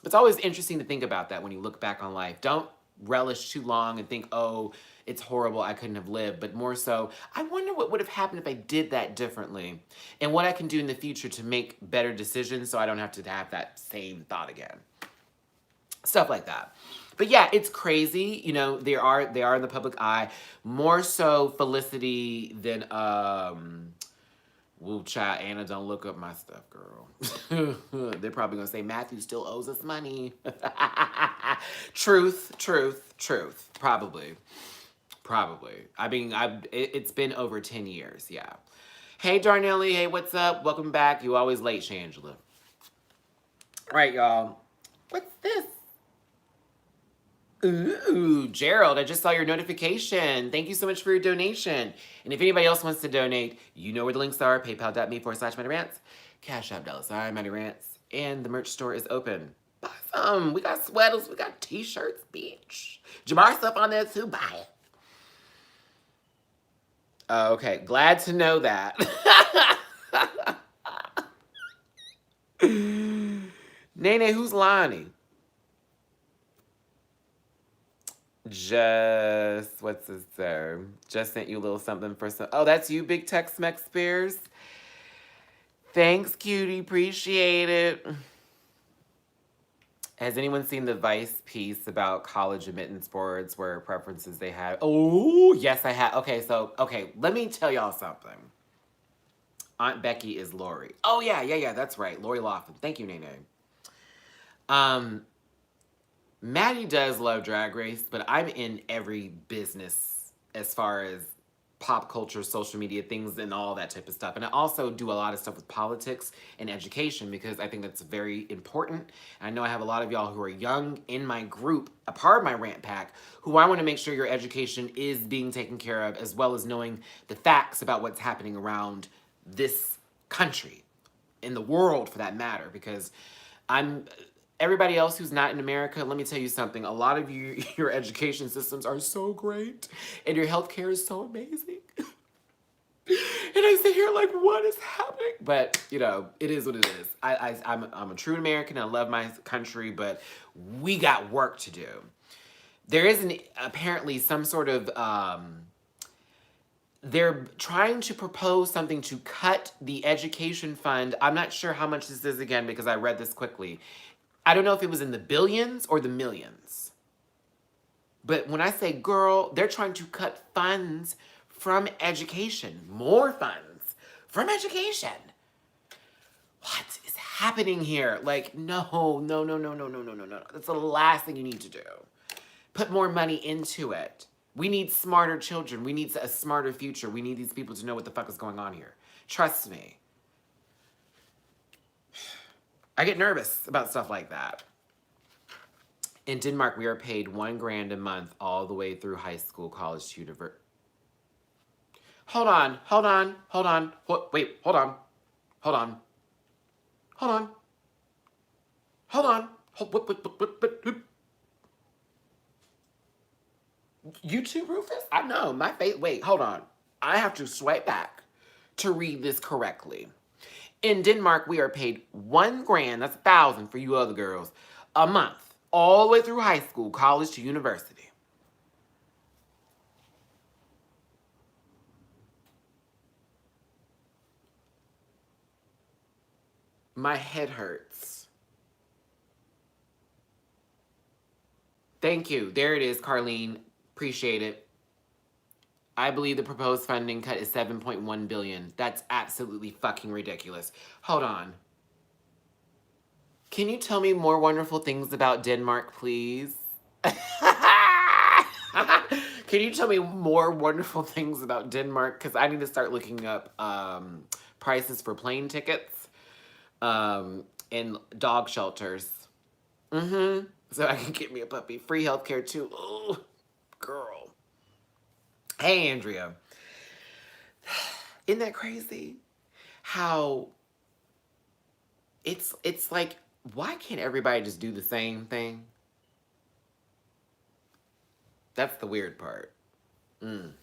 It's always interesting to think about that when you look back on life. Don't relish too long and think, oh, it's horrible, I couldn't have lived. But more so, I wonder what would have happened if I did that differently and what I can do in the future to make better decisions so I don't have to have that same thought again. Stuff like that. But yeah, it's crazy. You know, they are in the public eye. More so Felicity than woo, child, Anna, don't look up my stuff, girl. They're probably going to say, Matthew still owes us money. Truth. Probably. I mean, it's been over 10 years, yeah. Hey, Darnelly. Hey, what's up? Welcome back. You always late, Shangela. All right, y'all. What's this? Ooh, Gerald, I just saw your notification. Thank you so much for your donation. And if anybody else wants to donate, you know where the links are. PayPal.me/Matty Rants. Cash App $, Matty Rants. And the merch store is open. Buy some. We got sweaters. We got t-shirts, bitch. Jamar stuff on there too. Buy it. Okay, glad to know that. Nene, who's Lonnie? What's this there? Just sent you a little something for some. Oh, that's you, Big Tex-Mex Spears. Thanks, cutie. Appreciate it. Has anyone seen the Vice piece about college admittance boards where preferences they have? Oh, yes, I have. Okay, let me tell y'all something. Aunt Becky is Lori. Oh, yeah, that's right. Lori Loughlin. Thank you, Nene. Maddie does love Drag Race, but I'm in every business as far as pop culture, social media things, and all that type of stuff. And I also do a lot of stuff with politics and education because I think that's very important. I know I have a lot of y'all who are young in my group, a part of my rant pack, who I want to make sure your education is being taken care of, as well as knowing the facts about what's happening around this country, in the world for that matter, because everybody else who's not in America, let me tell you something. A lot of your education systems are so great, and your healthcare is so amazing. And I sit here like, what is happening? But it is what it is. I'm a true American. I love my country, but we got work to do. There is apparently some sort of they're trying to propose something to cut the education fund. I'm not sure how much this is again because I read this quickly. I don't know if it was in the billions or the millions. But when I say, girl, they're trying to cut funds from education. More funds from education. What is happening here? Like, no. That's the last thing you need to do. Put more money into it. We need smarter children. We need a smarter future. We need these people to know what the fuck is going on here. Trust me. I get nervous about stuff like that. In Denmark, we are paid $1,000 a month all the way through high school, college to university. Hold on. Wait, hold on. You too, Rufus? I know, my face. Wait, hold on. I have to swipe back to read this correctly. In Denmark, we are paid $1,000, that's 1,000 for you other girls, a month, all the way through high school, college to university. My head hurts. Thank you. There it is, Carlene. Appreciate it. I believe the proposed funding cut is $7.1 billion. That's absolutely fucking ridiculous. Hold on. Can you tell me more wonderful things about Denmark, please? Can you tell me more wonderful things about Denmark? Because I need to start looking up prices for plane tickets and dog shelters. So I can get me a puppy. Free healthcare too. Oh, girl. Hey, Andrea. Isn't that crazy? How it's like, why can't everybody just do the same thing? That's the weird part. I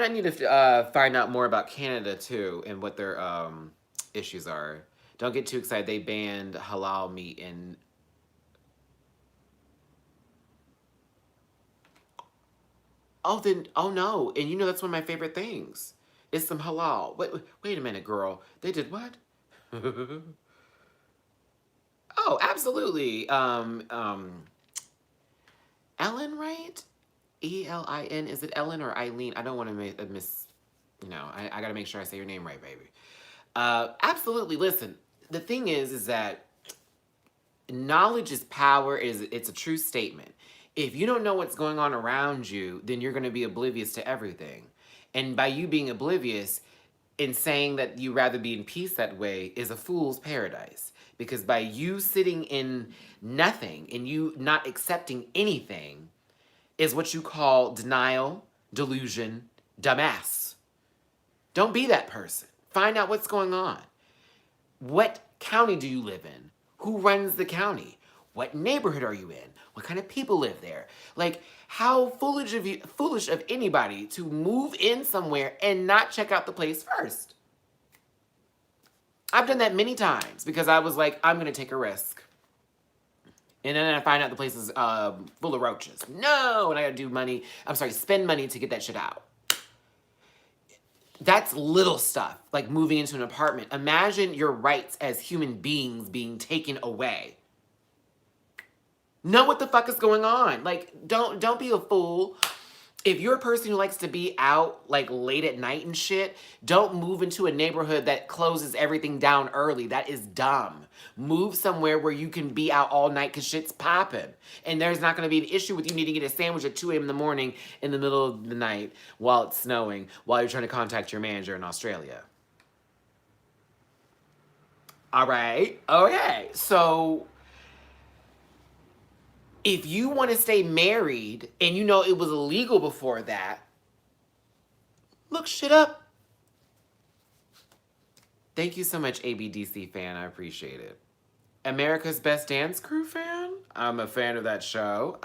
need to find out more about Canada too and what their issues are. Don't get too excited. They banned halal meat in. Oh no. And that's one of my favorite things. It's some halal. Wait a minute, girl. They did what? Oh, absolutely. Ellen, right? Elin. Is it Ellen or Eileen? I don't want to miss. I got to make sure I say your name right, baby. Absolutely. Listen, the thing is that knowledge is power. It's a true statement. If you don't know what's going on around you, then you're going to be oblivious to everything. And by you being oblivious and saying that you rather be in peace that way is a fool's paradise. Because by you sitting in nothing and you not accepting anything is what you call denial, delusion, dumbass. Don't be that person. Find out what's going on. What county do you live in? Who runs the county? What neighborhood are you in? What kind of people live there? Like, how foolish of anybody to move in somewhere and not check out the place first. I've done that many times because I was like, I'm gonna take a risk. And then I find out the place is full of roaches. No, and I gotta spend money to get that shit out. That's little stuff, like moving into an apartment. Imagine your rights as human beings being taken away. Know what the fuck is going on. Like, don't be a fool. If you're a person who likes to be out like late at night and shit, don't move into a neighborhood that closes everything down early. That is dumb. Move somewhere where you can be out all night because shit's popping. And there's not going to be an issue with you needing to get a sandwich at 2 a.m. in the morning in the middle of the night while it's snowing, while you're trying to contact your manager in Australia. All right. Okay. So if you want to stay married and you know it was illegal before that, look shit up. Thank you so much, ABDC fan. I appreciate it. America's Best Dance Crew fan? I'm a fan of that show.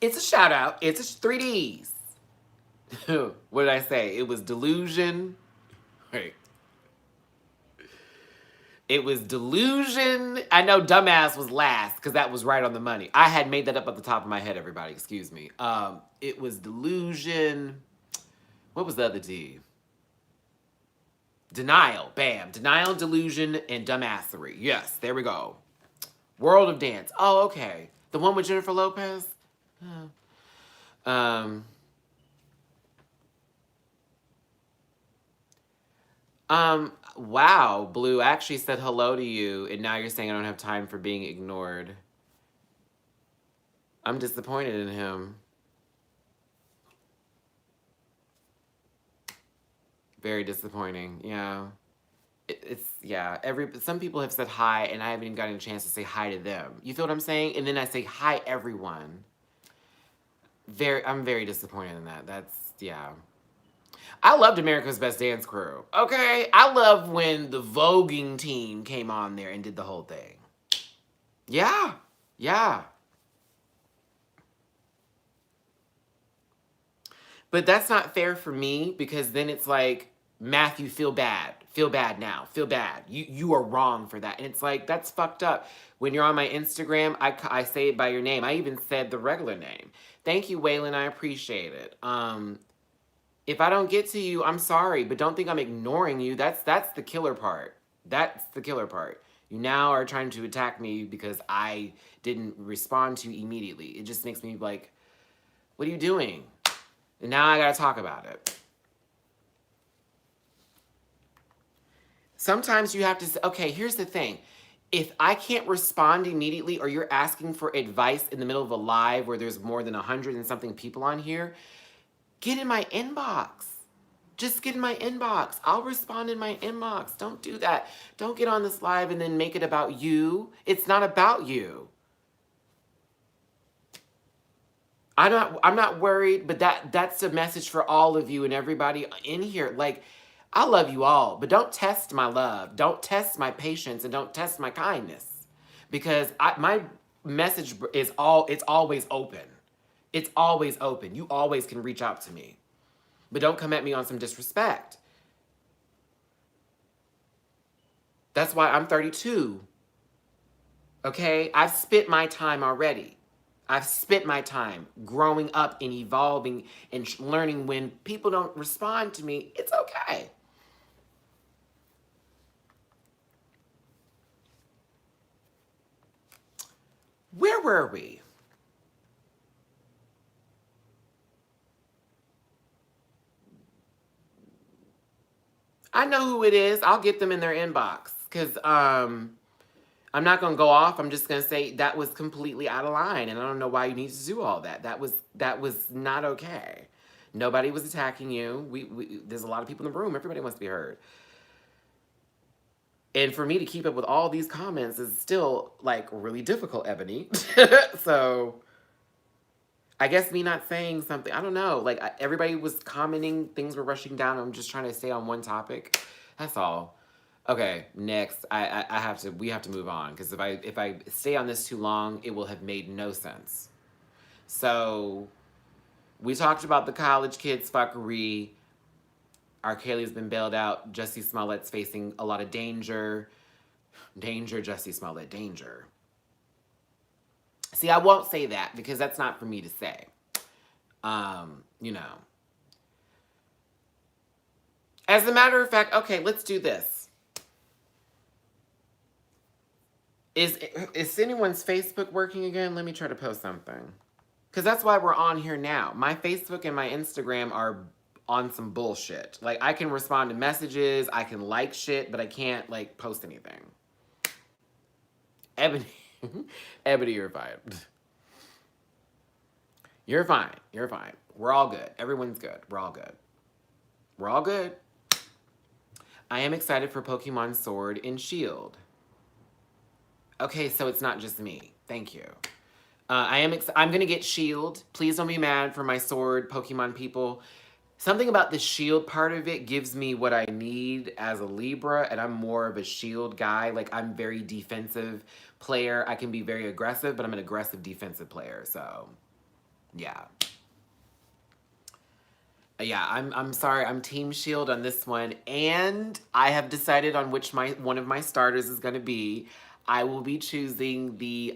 It's a shout out. It's 3Ds. What did I say? It was Delusion. Wait. It was Delusion. I know Dumbass was last because that was right on the money. I had made that up at the top of my head, everybody. Excuse me. It was Delusion. What was the other D? Denial. Bam. Denial, Delusion, and Dumbassery. Yes, there we go. World of Dance. Oh, okay. The one with Jennifer Lopez? Wow, Blue, I actually said hello to you, and now you're saying I don't have time for being ignored. I'm disappointed in him. Very disappointing, yeah. Some people have said hi, and I haven't even gotten a chance to say hi to them. You feel what I'm saying? And then I say, hi, everyone. I'm very disappointed in that. Yeah. I loved America's Best Dance Crew. Okay? I loved when the voguing team came on there and did the whole thing. Yeah. Yeah. But that's not fair for me because then it's like, Matthew, feel bad. Feel bad now. Feel bad. You are wrong for that. And it's like, that's fucked up. When you're on my Instagram, I say it by your name. I even said the regular name. Thank you, Waylon. I appreciate it. If I don't get to you, I'm sorry, but don't think I'm ignoring you. That's the killer part. That's the killer part. You now are trying to attack me because I didn't respond to you immediately. It just makes me like, what are you doing? And now I gotta talk about it. Sometimes you have to say, okay, here's the thing. If I can't respond immediately or you're asking for advice in the middle of a live where there's more than 100 and something people on here, get in my inbox. Just get in my inbox. I'll respond in my inbox. Don't do that. Don't get on this live and then make it about you. It's not about you. I'm not worried, but that's a message for all of you and everybody in here. Like, I love you all, but don't test my love. Don't test my patience and don't test my kindness. Because my message it's always open. It's always open. You always can reach out to me. But don't come at me on some disrespect. That's why I'm 32. Okay? I've spent my time already. I've spent my time growing up and evolving and learning when people don't respond to me, it's okay. Where were we? I know who it is. I'll get them in their inbox because I'm not going to go off. I'm just going to say that was completely out of line, and I don't know why you need to do all that. That was not okay. Nobody was attacking you. There's a lot of people in the room. Everybody wants to be heard. And for me to keep up with all these comments is still, like, really difficult, Ebony. So, I guess me not saying something, I don't know. Like, everybody was commenting, things were rushing down. I'm just trying to stay on one topic. That's all. Okay, next. I have to. We have to move on because if I stay on this too long, it will have made no sense. So we talked about the college kids fuckery. R. Kelly's been bailed out. Jussie Smollett's facing a lot of danger. Danger, Jussie Smollett, danger. See, I won't say that because that's not for me to say. You know. As a matter of fact, okay, let's do this. Is anyone's Facebook working again? Let me try to post something. Because that's why we're on here now. My Facebook and my Instagram are on some bullshit. Like, I can respond to messages, I can like shit, but I can't, like, post anything. Ebony, Ebony, you're fine. You're fine. You're fine. We're all good. Everyone's good. We're all good. We're all good. I am excited for Pokemon Sword and Shield. Okay, so it's not just me. Thank you. I'm gonna get Shield. Please don't be mad for my Sword Pokemon people. Something about the Shield part of it gives me what I need as a Libra, and I'm more of a Shield guy. Like, I'm very defensive player. I can be very aggressive, but I'm an aggressive defensive player. So, yeah. Yeah, I'm sorry. I'm Team Shield on this one, and I have decided on which one of my starters is going to be. I will be choosing the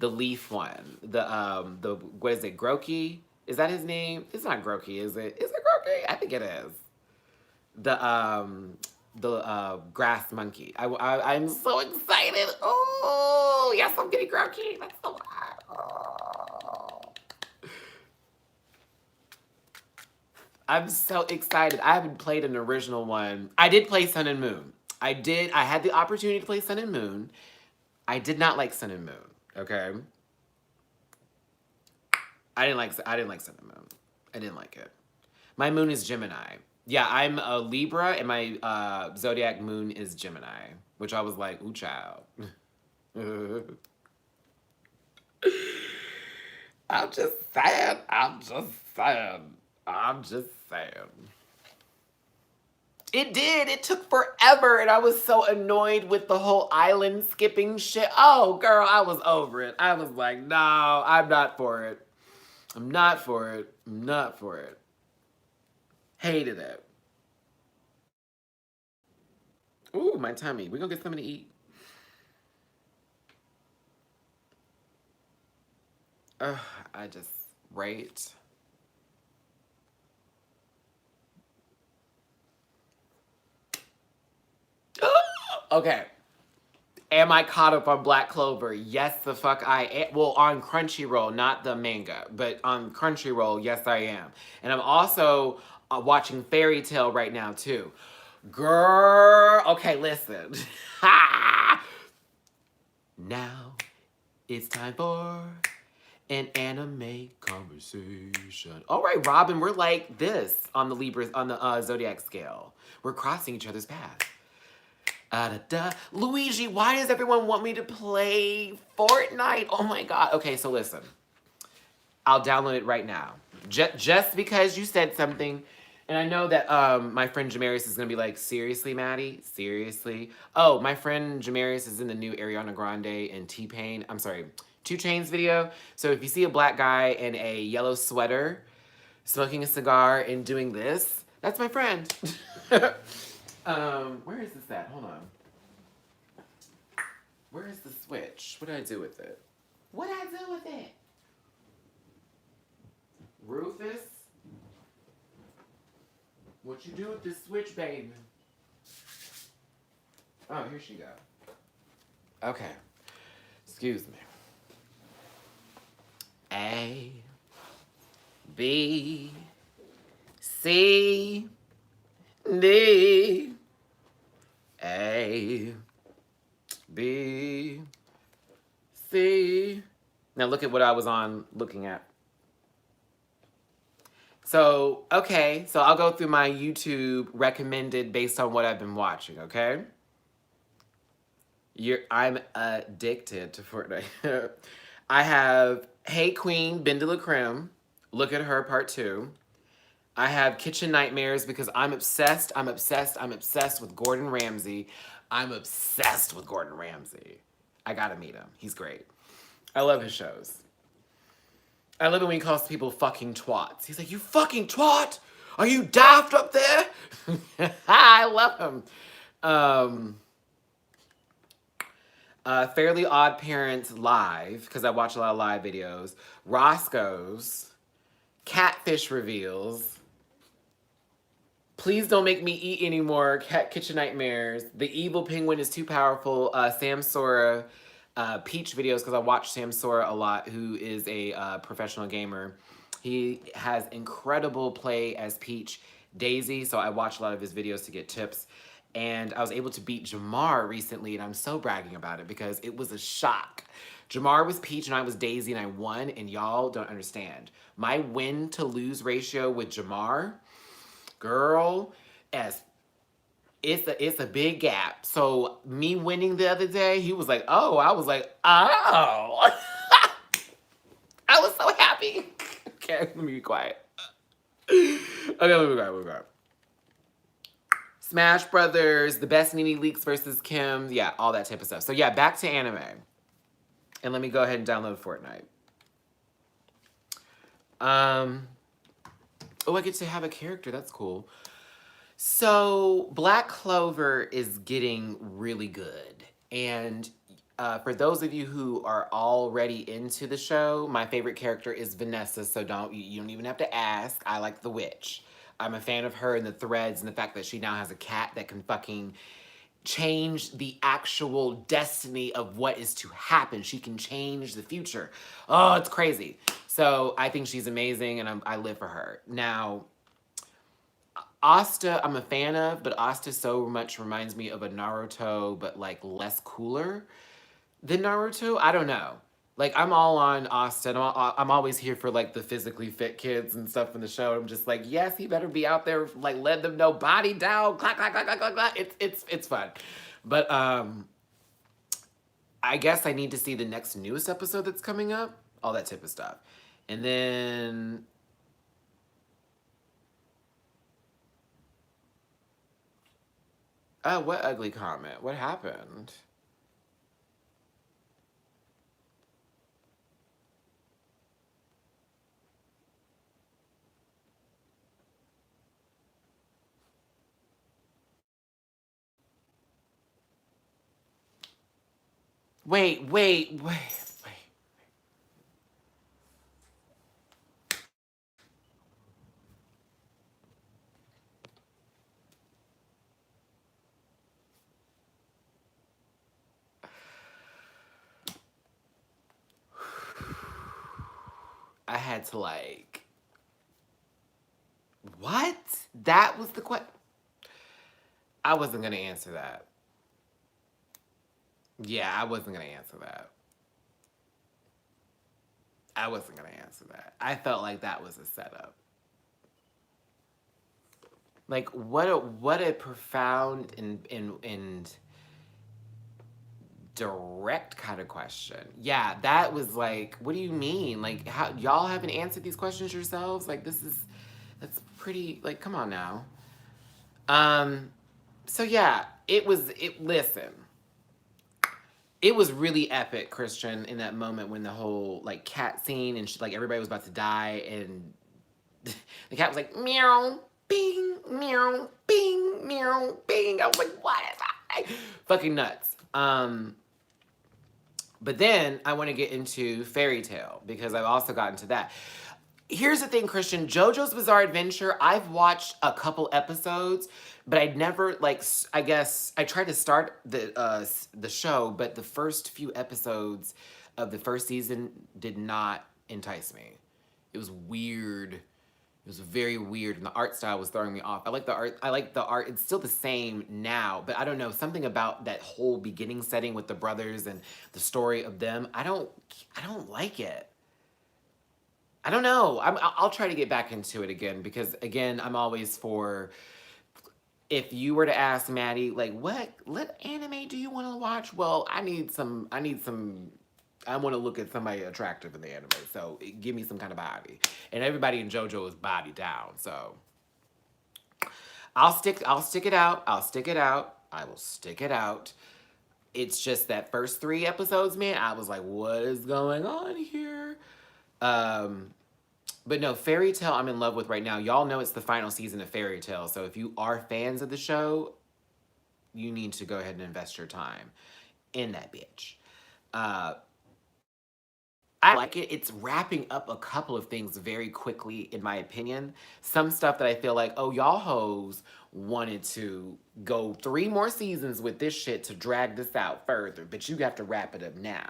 Leaf one. The what is it? Groki? Is that his name? It's not Groki, is it? Is it Groki? I think it is. The grass monkey. I'm so excited. Oh yes, I'm getting Groki. That's so hot. Oh. I'm so excited. I haven't played an original one. I did play Sun and Moon. I did. I had the opportunity to play Sun and Moon. I did not like Sun and Moon. Okay. I didn't like Sun and Moon. I didn't like it. My moon is Gemini. Yeah, I'm a Libra, and my zodiac moon is Gemini, which I was like, ooh, child. I'm just sad. I'm just sad. I'm just saying. It did. It took forever, and I was so annoyed with the whole island skipping shit. Oh, girl, I was over it. I was like, no, I'm not for it. I'm not for it. I'm not for it. Hated it. Ooh, my tummy. We're gonna get something to eat. Ugh, I just, right? Okay. Am I caught up on Black Clover? Yes, the fuck I am. Well, on Crunchyroll, not the manga, but on Crunchyroll, yes, I am. And I'm also watching Fairy Tale right now, too. Girl, okay, listen. Now it's time for an anime conversation. All right, Robin, we're like this on the Libras, on the Zodiac scale. We're crossing each other's paths. Luigi, why does everyone want me to play Fortnite? Oh my god. Okay, so listen. I'll download it right now. Just because you said something. And I know that my friend Jamarius is going to be like, seriously, Maddie? Seriously? Oh, my friend Jamarius is in the new Ariana Grande and T-Pain. I'm sorry, 2 Chainz video. So if you see a black guy in a yellow sweater, smoking a cigar and doing this, that's my friend. Where is this at? Hold on. Where is the switch? What did I do with it? What did I do with it? Rufus? What you do with this switch, baby? Oh, here she go. Okay. Excuse me. A, B, C, D, A, B, C. Now look at what I was on looking at. So, okay, so I'll go through my YouTube recommended based on what I've been watching, okay? I'm addicted to Fortnite. I have Hey Queen, Ben de la Creme. Look at her, part 2. I have kitchen nightmares because I'm obsessed. I'm obsessed with Gordon Ramsay. I'm obsessed with Gordon Ramsay. I gotta meet him. He's great. I love his shows. I love it when he calls people fucking twats. He's like, "You fucking twat! Are you daft up there?" I love him. Um, Fairly Odd Parents live, because I watch a lot of live videos. Roscoe's, Catfish reveals. Please don't make me eat anymore. Kitchen Nightmares. The Evil Penguin is too powerful. Sam Sora, Peach videos, because I watch Sam Sora a lot, who is a professional gamer. He has incredible play as Peach Daisy, so I watch a lot of his videos to get tips. And I was able to beat Jamar recently, and I'm so bragging about it because it was a shock. Jamar was Peach and I was Daisy, and I won, and y'all don't understand. My win to lose ratio with Jamar, girl, as it's a big gap. So me winning the other day, he was like, "Oh," I was like, "Oh." I was so happy. Okay, let me be quiet. Okay, let me be quiet. Smash Brothers, the best Nene Leaks versus Kim, yeah, all that type of stuff. So yeah, back to anime. And let me go ahead and download Fortnite. Oh, I get to have a character. That's cool. So Black Clover is getting really good. And for those of you who are already into the show, my favorite character is Vanessa. So you don't even have to ask. I like the witch. I'm a fan of her and the threads and the fact that she now has a cat that can fucking change the actual destiny of what is to happen. She can change the future. Oh, it's crazy. So I think she's amazing, and I live for her. Now, Asta, I'm a fan of, but Asta so much reminds me of a Naruto, but like less cooler than Naruto. I don't know. Like, I'm all on Asta. I'm always here for like the physically fit kids and stuff in the show. I'm just like, yes, he better be out there, like, let them know, body down, clack, clack, clack, clack, clack, clack. It's fun. But I guess I need to see the next newest episode that's coming up, all that type of stuff. And then what ugly comment? What happened? Wait. I had to like, what? That was the question. I wasn't gonna answer that. Yeah, I wasn't gonna answer that. I wasn't gonna answer that. I felt like that was a setup. Like, what a profound and direct kind of question. Yeah, that was like, what do you mean? Like, how y'all haven't answered these questions yourselves? Like, that's pretty, like, come on now. Um, so yeah, listen. It was really epic, Christian, in that moment when the whole like cat scene and like everybody was about to die and the cat was like meow, bing, meow, bing, meow, bing. I was like, what is that? Fucking nuts. But then I want to get into Fairy Tale because I've also gotten to that. Here's the thing, Christian. JoJo's Bizarre Adventure, I've watched a couple episodes, but I'd never, like, I guess, I tried to start the show, but the first few episodes of the first season did not entice me. It was weird. It was very weird, and the art style was throwing me off. I like the art. It's still the same now, but I don't know, something about that whole beginning setting with the brothers and the story of them. I don't like it. I don't know. I'll try to get back into it again because, again, I'm always for, if you were to ask Maddie, like, what anime do you want to watch? Well, I need some I want to look at somebody attractive in the anime, so give me some kind of body. And everybody in JoJo is body down, so I'll stick it out. I'll stick it out. I will stick it out. It's just that first 3 episodes, man, I was like, what is going on here? Um, but no, Fairy Tale I'm in love with right now. Y'all know it's the final season of Fairy Tale, so if you are fans of the show, you need to go ahead and invest your time in that bitch. Uh, I like it. It's wrapping up a couple of things very quickly, in my opinion. Some stuff that I feel like, oh, y'all hoes wanted to go 3 more seasons with this shit to drag this out further, but you have to wrap it up now.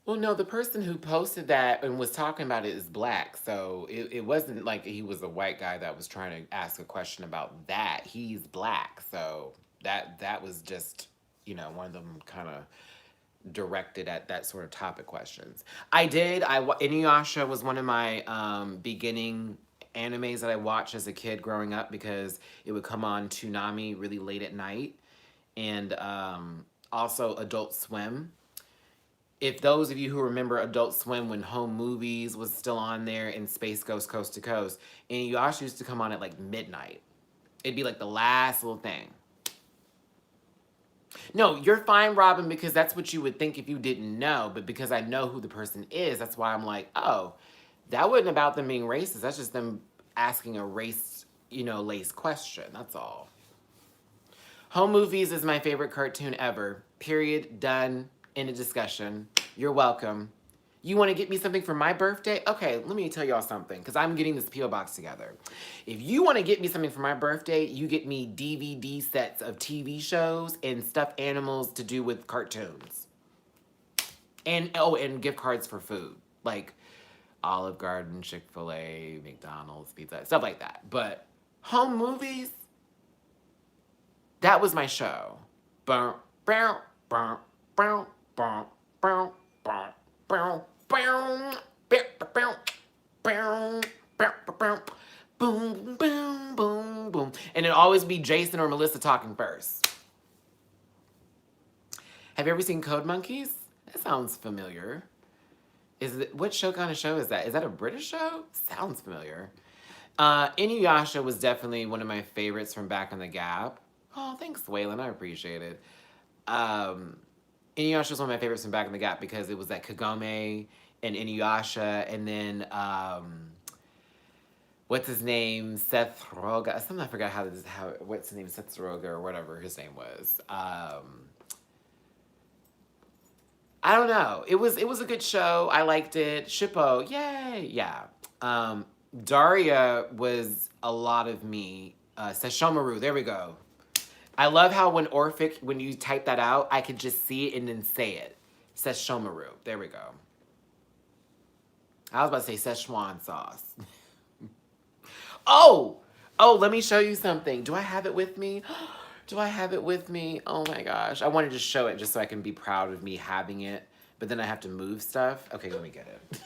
Well, no, the person who posted that and was talking about it is black. So it wasn't like he was a white guy that was trying to ask a question about that. He's black. So that was just, one of them kind of directed at that sort of topic questions. Inuyasha was one of my beginning animes that I watched as a kid growing up because it would come on Toonami really late at night. And also Adult Swim. If those of you who remember Adult Swim when Home Movies was still on there and Space Ghost Coast to Coast, Inuyasha used to come on at like midnight. It'd be like the last little thing. No, you're fine, Robin, because that's what you would think if you didn't know. But because I know who the person is, that's why I'm like, oh, that wasn't about them being racist. That's just them asking a race, laced question. That's all. Home Movies is my favorite cartoon ever. Period. Done. End of discussion. You're welcome. You want to get me something for my birthday? Okay, let me tell y'all something, because I'm getting this P.O. box together. If you want to get me something for my birthday, you get me DVD sets of TV shows and stuffed animals to do with cartoons. And gift cards for food. Like Olive Garden, Chick-fil-A, McDonald's, pizza, stuff like that. But Home Movies, that was my show. Boom, boom, boom, boom, boom, boom, boom. Boom, boom, boom, boom, boom, boom. And it'd always be Jason or Melissa talking first. Have you ever seen Code Monkeys? That sounds familiar. What kind of show is that? Is that a British show? Sounds familiar. Inuyasha was definitely one of my favorites from back on the Gap. Oh, thanks, Waylon. I appreciate it. Inuyasha was one of my favorites from back in the Gap because it was that Kagome and Inuyasha, and then what's his name, Seth Rogen. I forgot what's his name, Seth Rogen or whatever his name was. I don't know. It was a good show. I liked it. Shippo, yay, yeah. Daria was a lot of me. Sesshomaru, there we go. I love how when you type that out, I could just see it and then say it. Sesshomaru. There we go. I was about to say Szechuan sauce. Oh, let me show you something. Do I have it with me? Do I have it with me? Oh my gosh. I wanted to show it just so I can be proud of me having it. But then I have to move stuff. Okay, let me get it.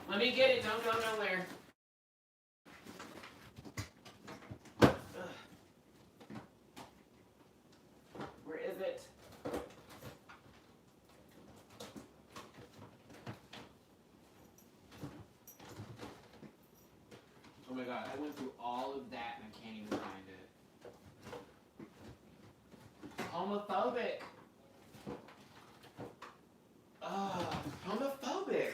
Let me get it. Don't go nowhere. Where is it? Oh my god, I went through all of that and I can't even find it. Homophobic. Homophobic.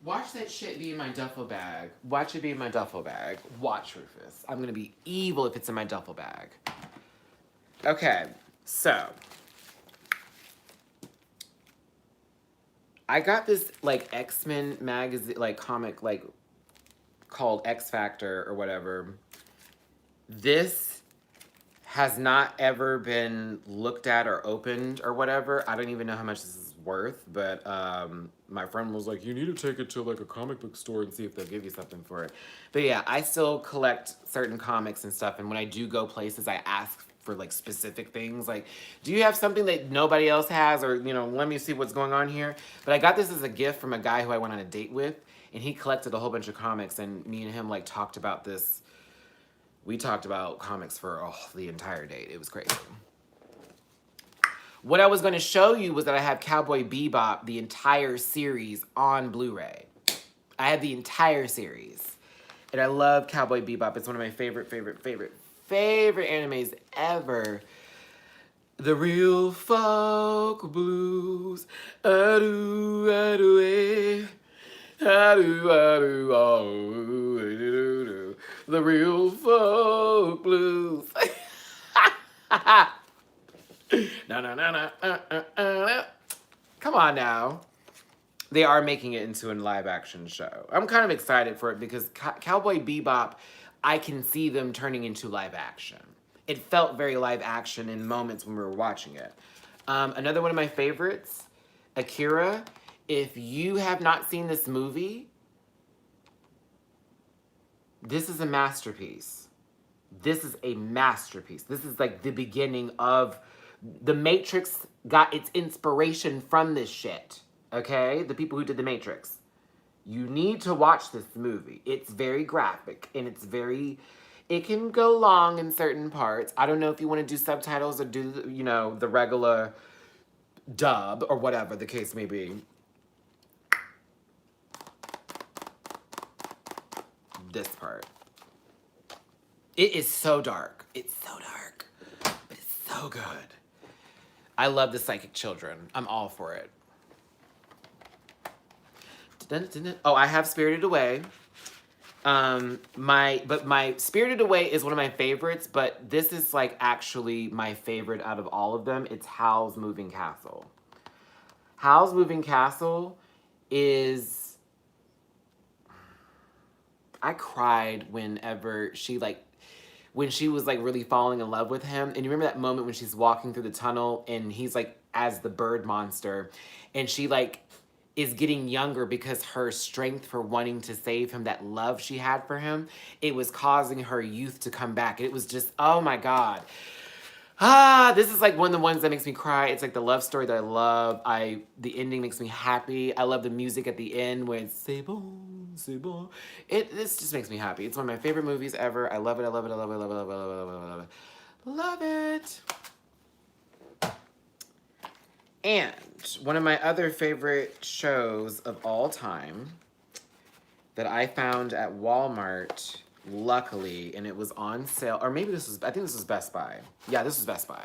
Watch that shit be in my duffel bag. Watch it be in my duffel bag. Watch, Rufus. I'm gonna be evil if it's in my duffel bag. Okay, so. I got this, like, X-Men magazine, like, comic, like, called X Factor or whatever. This has not ever been looked at or opened or whatever. I don't even know how much this is worth, but my friend was like, you need to take it to like a comic book store and see if they'll give you something for it. But yeah, I still collect certain comics and stuff, and when I do go places, I ask for like specific things. Like, do you have something that nobody else has, or let me see what's going on here? But I got this as a gift from a guy who I went on a date with, and he collected a whole bunch of comics, and me and him like talked about this. We talked about comics for the entire date. It was crazy. What I was going to show you was that I have Cowboy Bebop, the entire series, on Blu-ray. I have the entire series. And I love Cowboy Bebop. It's one of my favorite animes ever. The real folk blues. Adu, adu, eh. Adu, adu, oh, do. The real folk blues. No. Come on now. They are making it into a live action show. I'm kind of excited for it because Cowboy Bebop, I can see them turning into live action. It felt very live action in moments when we were watching it. Another one of my favorites, Akira. If you have not seen this movie, this is a masterpiece. This is a masterpiece. This is like the beginning of... The Matrix got its inspiration from this shit. Okay? The people who did The Matrix. You need to watch this movie. It's very graphic and it's very... It can go long in certain parts. I don't know if you want to do subtitles or do, the regular dub or whatever the case may be. This part. It is so dark. It's so dark. But it's so good. I love the Psychic Children. I'm all for it. Oh, I have Spirited Away. My Spirited Away is one of my favorites, but this is like actually my favorite out of all of them. It's Howl's Moving Castle. Howl's Moving Castle is... I cried whenever when she was like really falling in love with him. And you remember that moment when she's walking through the tunnel and he's like as the bird monster and she like is getting younger because her strength for wanting to save him, that love she had for him, it was causing her youth to come back. It was just, oh my God. This is like one of the ones that makes me cry. It's like the love story that I love. The ending makes me happy. I love the music at the end when it's c'est bon, c'est bon. This just makes me happy. It's one of my favorite movies ever. I love it, I love it, I love it, I love it, I love it, I love it, I love it. Love it. And one of my other favorite shows of all time that I found at Walmart, luckily, and it was on sale, or maybe I think this was Best Buy. Yeah, this was Best Buy.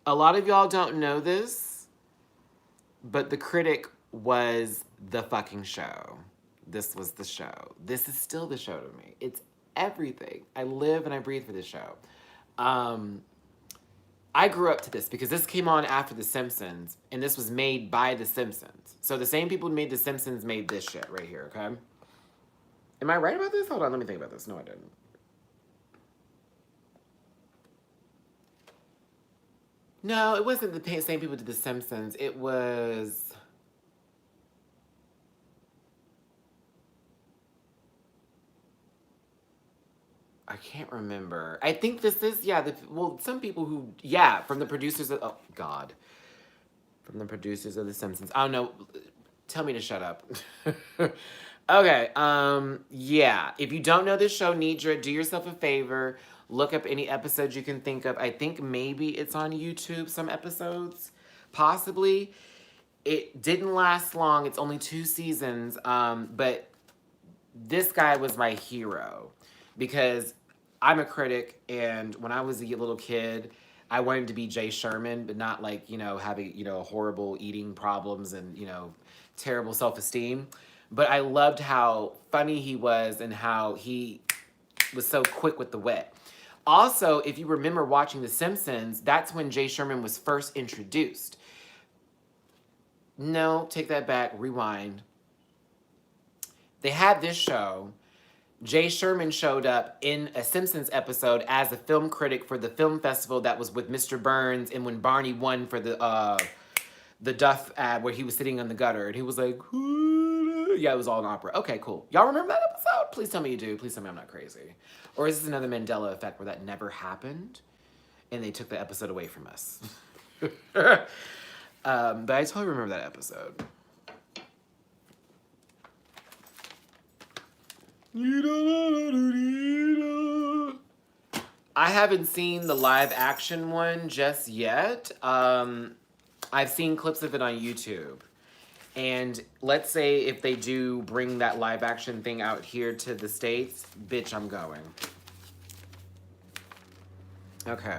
A lot of y'all don't know this, but The Critic was the fucking show. This was the show. This is still the show to me. It's everything. I live and I breathe for this show. I grew up to this because this came on after The Simpsons, and this was made by The Simpsons. So the same people who made The Simpsons made this shit right here, okay? Am I right about this? Hold on, let me think about this. No, I didn't. No, it wasn't the same people who did The Simpsons. It was... I can't remember. I think this is, some people who, from the producers of, oh, God. From the producers of The Simpsons. I don't know. Tell me to shut up. Okay, if you don't know this show, Nidra, do yourself a favor. Look up any episodes you can think of. I think maybe it's on YouTube, some episodes. Possibly. It didn't last long. It's only 2 seasons. But this guy was my hero. Because I'm a critic, and when I was a little kid, I wanted to be Jay Sherman, but not like, having, horrible eating problems and, terrible self-esteem. But I loved how funny he was and how he was so quick with the wit. Also, if you remember watching The Simpsons, that's when Jay Sherman was first introduced. No, take that back, rewind. They had this show. Jay Sherman showed up in a Simpsons episode as a film critic for the film festival that was with Mr. Burns, and when Barney won for the Duff ad where he was sitting on the gutter and he was like, ooh. Yeah, it was all an opera. Okay, cool. Y'all remember that episode? please tell me you do. Please tell me I'm not crazy. Or is this another Mandela effect where that never happened and they took the episode away from us? But I totally remember that episode. I haven't seen the live action one just yet. I've seen clips of it on YouTube. And let's say if they do bring that live action thing out here to the States, bitch, I'm going. Okay.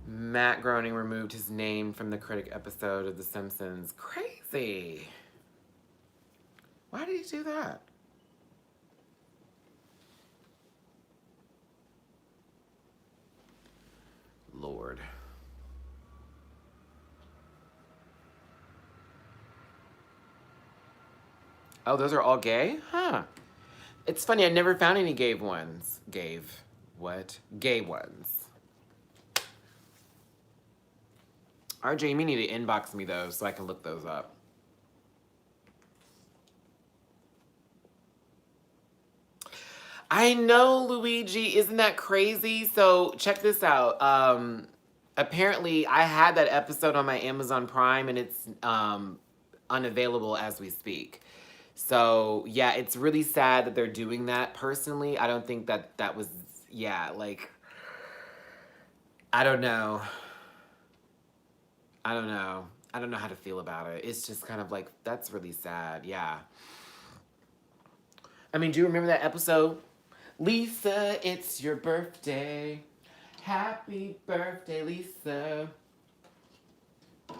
Matt Groening removed his name from the critic episode of The Simpsons. Crazy. Why did he do that? Lord. Oh, those are all gay? Huh. It's funny, I never found any gay ones. Gay ones. RJ, you need to inbox me those so I can look those up. I know, Luigi. Isn't that crazy? So check this out. Apparently, I had that episode on my Amazon Prime, and it's unavailable as we speak. So yeah, it's really sad that they're doing that. Personally, I don't think that was, yeah, like, I don't know. I don't know. I don't know how to feel about it. It's just kind of like, that's really sad. Yeah. I mean, do you remember that episode? Lisa, it's your birthday. Happy birthday, Lisa.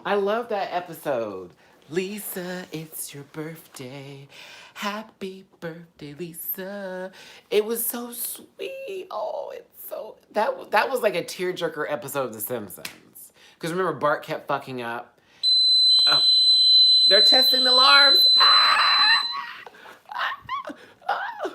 I love that episode. Lisa, it's your birthday. Happy birthday, Lisa. It was so sweet. Oh, it's so... That was like a tearjerker episode of The Simpsons. Because remember, Bart kept fucking up. Oh, they're testing the alarms. Ah! Ah! Ah!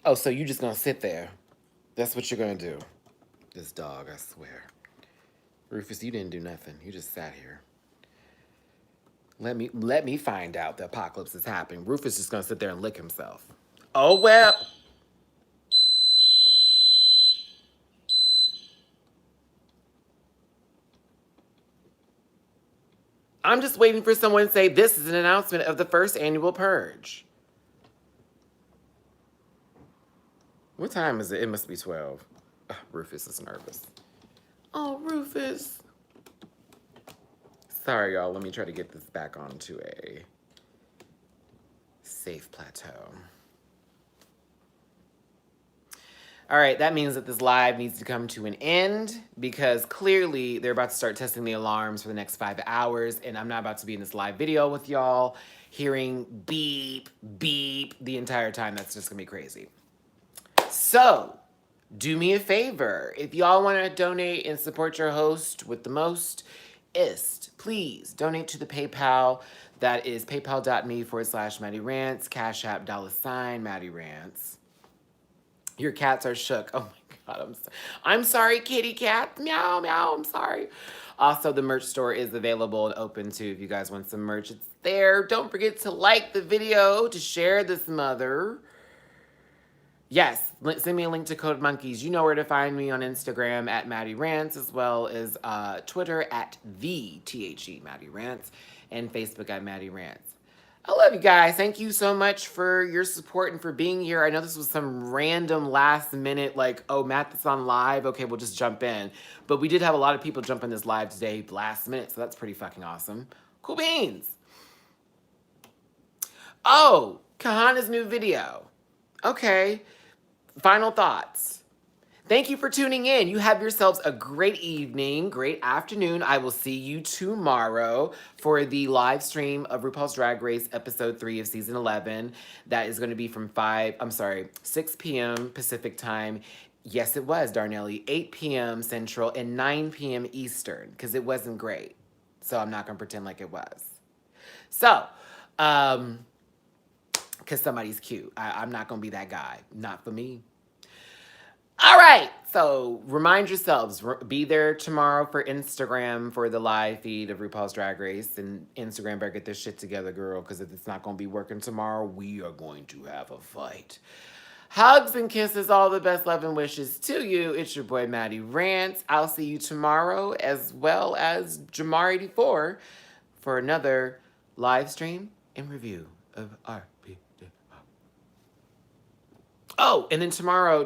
Oh, so you just gonna sit there. That's what you're gonna do. This dog, I swear. Rufus, you didn't do nothing. You just sat here. Let me find out the apocalypse is happening. Rufus is gonna sit there and lick himself. Oh well. I'm just waiting for someone to say this is an announcement of the first annual purge. What time is it? It must be 12. Ugh, Rufus is nervous. Oh, Rufus. Sorry, y'all. Let me try to get this back onto a safe plateau. All right, that means that this live needs to come to an end because clearly they're about to start testing the alarms for the next 5 hours, and I'm not about to be in this live video with y'all hearing beep, beep the entire time. That's just gonna be crazy. So, do me a favor. If y'all want to donate and support your host with the most, please donate to the PayPal. That is paypal.me/Matty Rants, Cash App $Matty Rants. Your cats are shook. Oh my God, I'm sorry, kitty cat. Meow, meow, I'm sorry. Also, the merch store is available and open too if you guys want some merch. It's there. Don't forget to like the video, to share this mother. Yes, send me a link to Code Monkeys. You know where to find me on Instagram at Matty Rants, as well as Twitter at THE Matty Rants, and Facebook at Matty Rants. I love you guys. Thank you so much for your support and for being here. I know this was some random last minute, like, oh, Matt, that's on live. Okay, we'll just jump in. But we did have a lot of people jump in this live today last minute, so that's pretty fucking awesome. Cool beans. Oh, Kahana's new video. Okay. Final thoughts. Thank you for tuning in. You have yourselves a great evening, great afternoon. I will see you tomorrow for the live stream of RuPaul's Drag Race episode 3 of season 11. That is going to be from 6 p.m. Pacific time, Yes, it was, Darnelly. 8 p.m. Central and 9 p.m. Eastern, because it wasn't great. So I'm not going to pretend like it was. So, because somebody's cute. I'm not going to be that guy. Not for me. All right. So remind yourselves, be there tomorrow for Instagram for the live feed of RuPaul's Drag Race. And Instagram better get this shit together, girl, because if it's not going to be working tomorrow, we are going to have a fight. Hugs and kisses, all the best love and wishes to you. It's your boy, Matty Rants. I'll see you tomorrow, as well as Jamar84 for another live stream and review of RP. Oh, and then tomorrow,